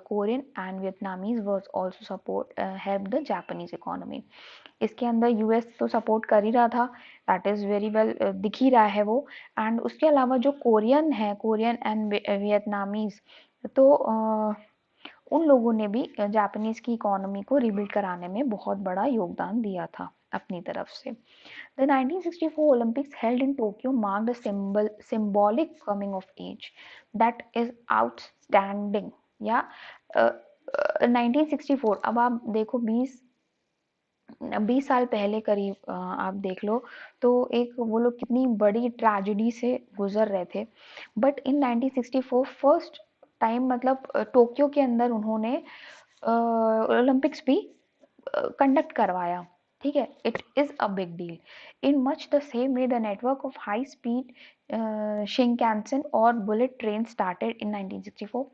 Korean and Vietnamese was also support helped the Japanese economy. इसके अंदर US तो support कर ही रहा था, that is very well, दिख ही रहा है वो। एंड उसके अलावा जो कोरियन है, कोरियन एंड वियतनामीज, तो उन लोगों ने भी जापानीज की इकोनॉमी को रिबिल्ड कराने में बहुत बड़ा योगदान दिया था अपनी तरफ से। The 1964 Olympics held in Tokyo marked a symbolic coming of age that is outstanding. या 1964, अब आप देखो 20 साल पहले करीब आप देख लो, तो एक वो लोग कितनी बड़ी ट्रेजेडी से गुजर रहे थे। बट इन 1964 फर्स्ट टाइम, मतलब टोक्यो के अंदर उन्होंने ओलंपिक्स भी कंडक्ट करवाया। ठीक है, it is a big deal. In much the same way the network of high speed Shinkansen और bullet train started in 1964।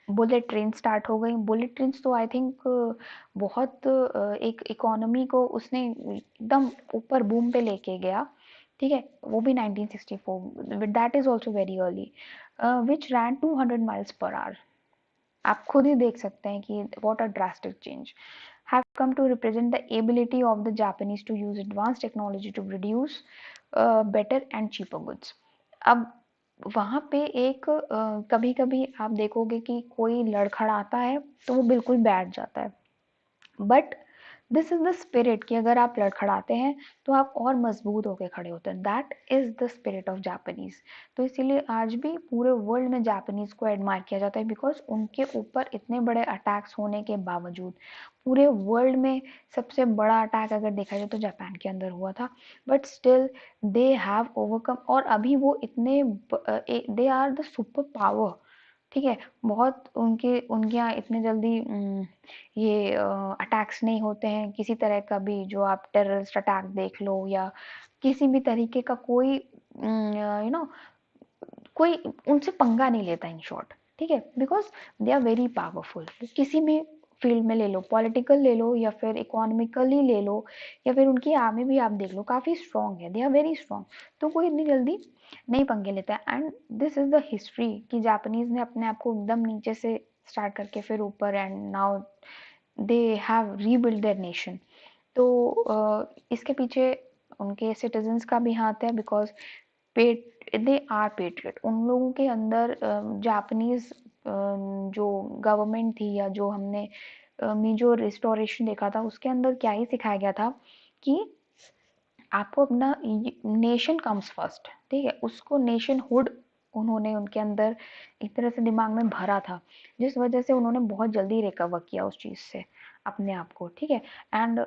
Bullet train start हो गई। बुलेट ट्रेन तो आई थिंक बहुत एक इकोनॉमी को उसने एकदम ऊपर बूम पे लेके गया। ठीक है, वो भी 1964, that is also very early, which ran 200 miles per hour. आप खुद ही देख सकते हैं कि what a drastic change have come to represent the ability of the Japanese to use advanced technology to produce better and cheaper goods. अब वहाँ पे एक कभी कभी आप देखोगे कि कोई लड़खड़ाता है तो वो बिल्कुल बैठ जाता है, but this is the spirit कि अगर आप लड़खड़ाते हैं तो आप और मजबूत होकर खड़े होते हैं। That is the spirit of Japanese. तो इसीलिए आज भी पूरे वर्ल्ड में जापानीज को एडमायर किया जाता है, बिकॉज उनके ऊपर इतने बड़े अटैक्स होने के बावजूद, पूरे वर्ल्ड में सबसे बड़ा अटैक अगर देखा जाए तो जापान के अंदर हुआ था, but still they have overcome. और अभी वो इतने, they are the super power. ठीक है, बहुत उनके उनके यहाँ इतने जल्दी ये अटैक्स नहीं होते हैं किसी तरह का भी। जो आप टेररिस्ट अटैक देख लो या किसी भी तरीके का कोई कोई उनसे पंगा नहीं लेता इन शॉर्ट। ठीक है, because they are very powerful. किसी भी फील्ड में ले लो, पॉलिटिकल ले लो या फिर इकोनॉमिकली ले लो, या फिर उनकी आर्मी भी आप देख लो, काफ़ी स्ट्रांग है, दे आर वेरी स्ट्रांग। तो कोई इतनी जल्दी नहीं पंगे लेता है। And this is the history कि जापानीज ने अपने आप को एकदम नीचे से स्टार्ट करके फिर ऊपर, and now they have rebuild there nation. तो इसके पीछे उनके सिटीजन्स का भी हाथ है, बिकॉज दे आर पेट्रियट। उन लोगों के अंदर जापानीज जो गवर्नमेंट थी या जो हमने जो रिस्टोरेशन देखा था उसके अंदर क्या ही सिखाया गया था कि आपको अपना नेशन कम्स फर्स्ट। ठीक है, उसको नेशनहुड उन्होंने उनके अंदर एक तरह से दिमाग में भरा था, जिस वजह से उन्होंने बहुत जल्दी रिकवर किया उस चीज़ से अपने आप को। ठीक है, एंड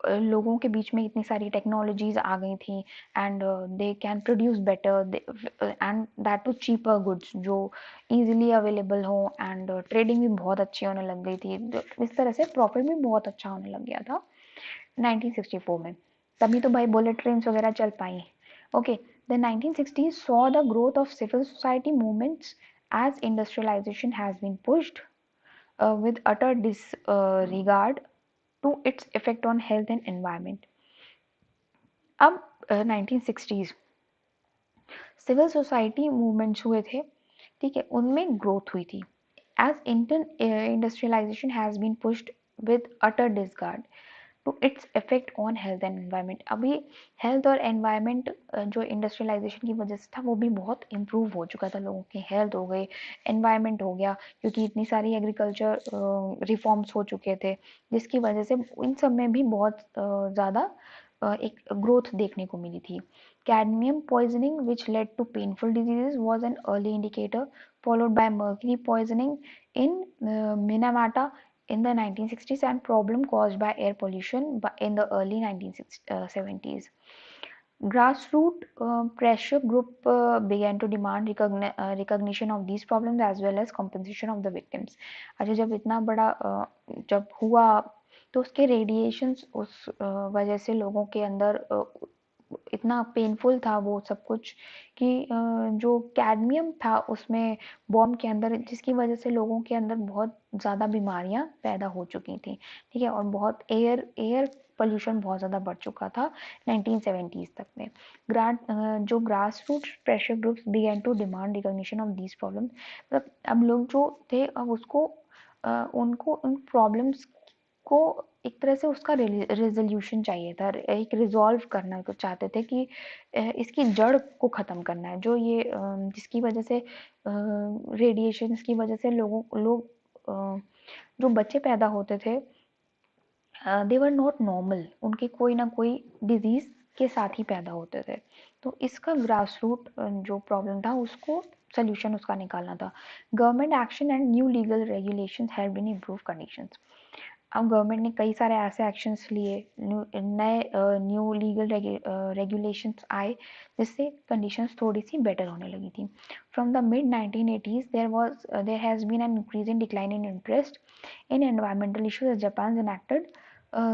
लोगों के बीच में इतनी सारी टेक्नोलॉजीज आ गई थी, and they can produce better and that too cheaper goods जो इजीली अवेलेबल हो, एंड ट्रेडिंग भी बहुत अच्छी होने लग गई थी। इस तरह से प्रॉफिट भी बहुत अच्छा होने लग गया था 1964 में। तभी तो भाई बुलेट ट्रेन वगैरह चल पाई। Okay, the 1960s saw the growth of civil society movements as industrialization has been pushed with utter disregard to its effect on health and environment. अब 1960s सिविल सोसाइटी मूवमेंट्स हुए थे। ठीक है, उनमें growth हुई थी। As Indian industrialisation has been pushed with utter disregard to its effect on health and environment। अभी health और एनवायरनमेंट जो इंडस्ट्रियलाइजेशन की वजह से था वो भी बहुत इम्प्रूव हो चुका था, लोगों की हेल्थ हो गई, एनवायरनमेंट हो गया, क्योंकि इतनी सारी एग्रीकल्चर रिफॉर्म्स हो चुके थे, जिसकी वजह से इन सब में भी बहुत ज़्यादा एक ग्रोथ देखने को मिली थी। Cadmium poisoning which led to painful diseases was an early indicator, followed by mercury poisoning in Minamata in the 1960s and problem caused by air pollution in the early 1970s. Grassroots pressure group began to demand recognition of these problems as well as compensation of the victims। अच्छा, जब इतना बड़ा जब हुआ तो उसके radiations उस वजह से लोगों के अंदर इतना पेनफुल था वो सब कुछ कि जो कैडमियम था उसमें बॉम्ब के अंदर, जिसकी वजह से लोगों के अंदर बहुत ज़्यादा बीमारियां पैदा हो चुकी थी, ठीक है, और बहुत एयर पोल्यूशन बहुत ज़्यादा बढ़ चुका था 1970s तक में। जो grass root pressure groups began to demand recognition of these problems, मतलब अब लोग जो थे अब उसको उनको उन प्रॉब्लम्स को एक तरह से उसका रेजोल्यूशन चाहिए था, एक रिजॉल्व करना को चाहते थे कि इसकी जड़ को ख़त्म करना है, जो ये जिसकी वजह से रेडिएशन की वजह से लोग जो बच्चे पैदा होते थे दे वर नॉट नॉर्मल, उनके कोई ना कोई डिजीज के साथ ही पैदा होते थे। तो इसका ग्रास रूट जो प्रॉब्लम था उसको सोल्यूशन उसका निकालना था। Government action and new legal regulations have been improve conditions. अब गवर्नमेंट ने कई सारे ऐसे एक्शंस लिए, नए न्यू लीगल रेगुलेशंस आए जिससे कंडीशंस थोड़ी सी बेटर होने लगी थी। From the mid 1980s there has been an increasing decline in interest in environmental issues as Japan enacted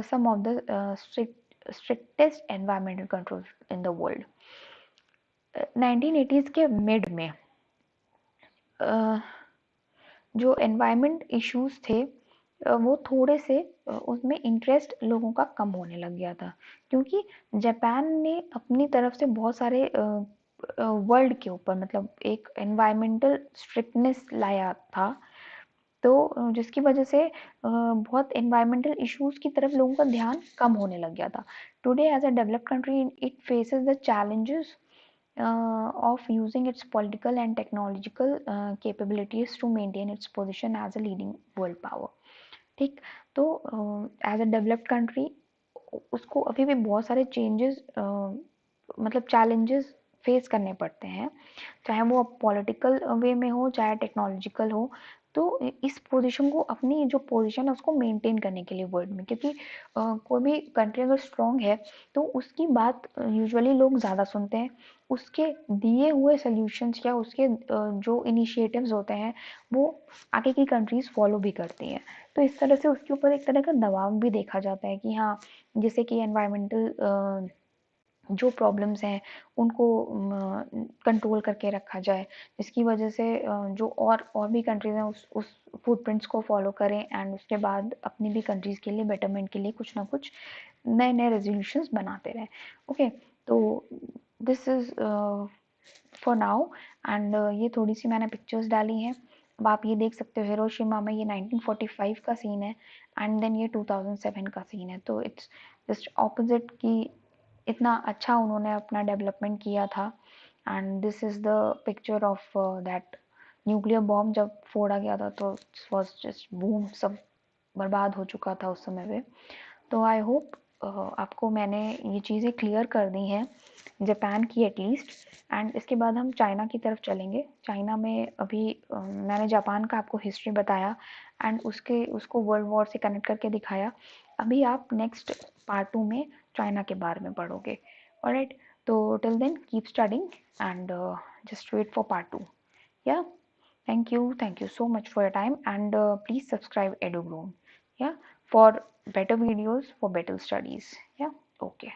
some of the strictest environmental controls in the world। 1980s के mid में जो environment issues थे वो थोड़े से उसमें interest लोगों का कम होने लग गया था, क्योंकि जापान ने अपनी तरफ से बहुत सारे वर्ल्ड के ऊपर मतलब एक एनवायरमेंटल स्ट्रिक्टनेस लाया था, तो जिसकी वजह से बहुत एनवायरमेंटल इश्यूज की तरफ लोगों का ध्यान कम होने लग गया था। Today as a developed country it faces the challenges of using its political and technological capabilities to maintain its position as a leading world power। ठीक, तो एज अ डेवलप्ड कंट्री उसको अभी भी बहुत सारे चेंजेस मतलब चैलेंजेस फेस करने पड़ते हैं, चाहे वो पॉलिटिकल वे में हो चाहे टेक्नोलॉजिकल हो। तो इस पोजीशन को, अपनी जो पोजीशन है उसको मेंटेन करने के लिए वर्ल्ड में, क्योंकि कोई भी कंट्री अगर स्ट्रांग है तो उसकी बात यूजुअली लोग ज़्यादा सुनते हैं, उसके दिए हुए सोल्यूशंस या उसके जो इनिशिएटिव्स होते हैं वो आगे की कंट्रीज फॉलो भी करती हैं। तो इस तरह से उसके ऊपर एक तरह का दबाव भी देखा जाता है कि हाँ, जैसे कि एनवायरमेंटल जो प्रॉब्लम्स हैं उनको कंट्रोल करके रखा जाए, जिसकी वजह से जो और भी कंट्रीज हैं उस फुटप्रिंट्स को फॉलो करें एंड उसके बाद अपनी भी कंट्रीज के लिए बेटरमेंट के लिए कुछ ना कुछ नए नए रेजोल्यूशंस बनाते रहें। ओके, तो this is for now and ये थोड़ी सी मैंने पिक्चर्स डाली हैं। अब आप ये देख सकते हो हिरोशिमा में ये 1945 का सीन है एंड देन ये 2007 का सीन है, तो इट्स जस्ट ऑपोजिट कि इतना अच्छा उन्होंने अपना डेवलपमेंट किया था। And this is the picture of that nuclear bomb जब फोड़ा गया था, तो वॉज जस्ट बूम, सब बर्बाद हो चुका था उस समय पे। तो आई होप आपको मैंने ये चीज़ें क्लियर कर दी हैं जापान की एटलीस्ट। एंड इसके बाद हम चाइना की तरफ चलेंगे। चाइना में अभी मैंने जापान का आपको हिस्ट्री बताया एंड उसको वर्ल्ड वॉर से कनेक्ट करके दिखाया। अभी आप नेक्स्ट पार्ट 2 में चाइना के बारे में पढ़ोगे। ऑलराइट, तो till then keep studying and just wait for part 2। Yeah, thank you so much for your time and please subscribe EduGroom, yeah, for better videos, for better studies, yeah, okay।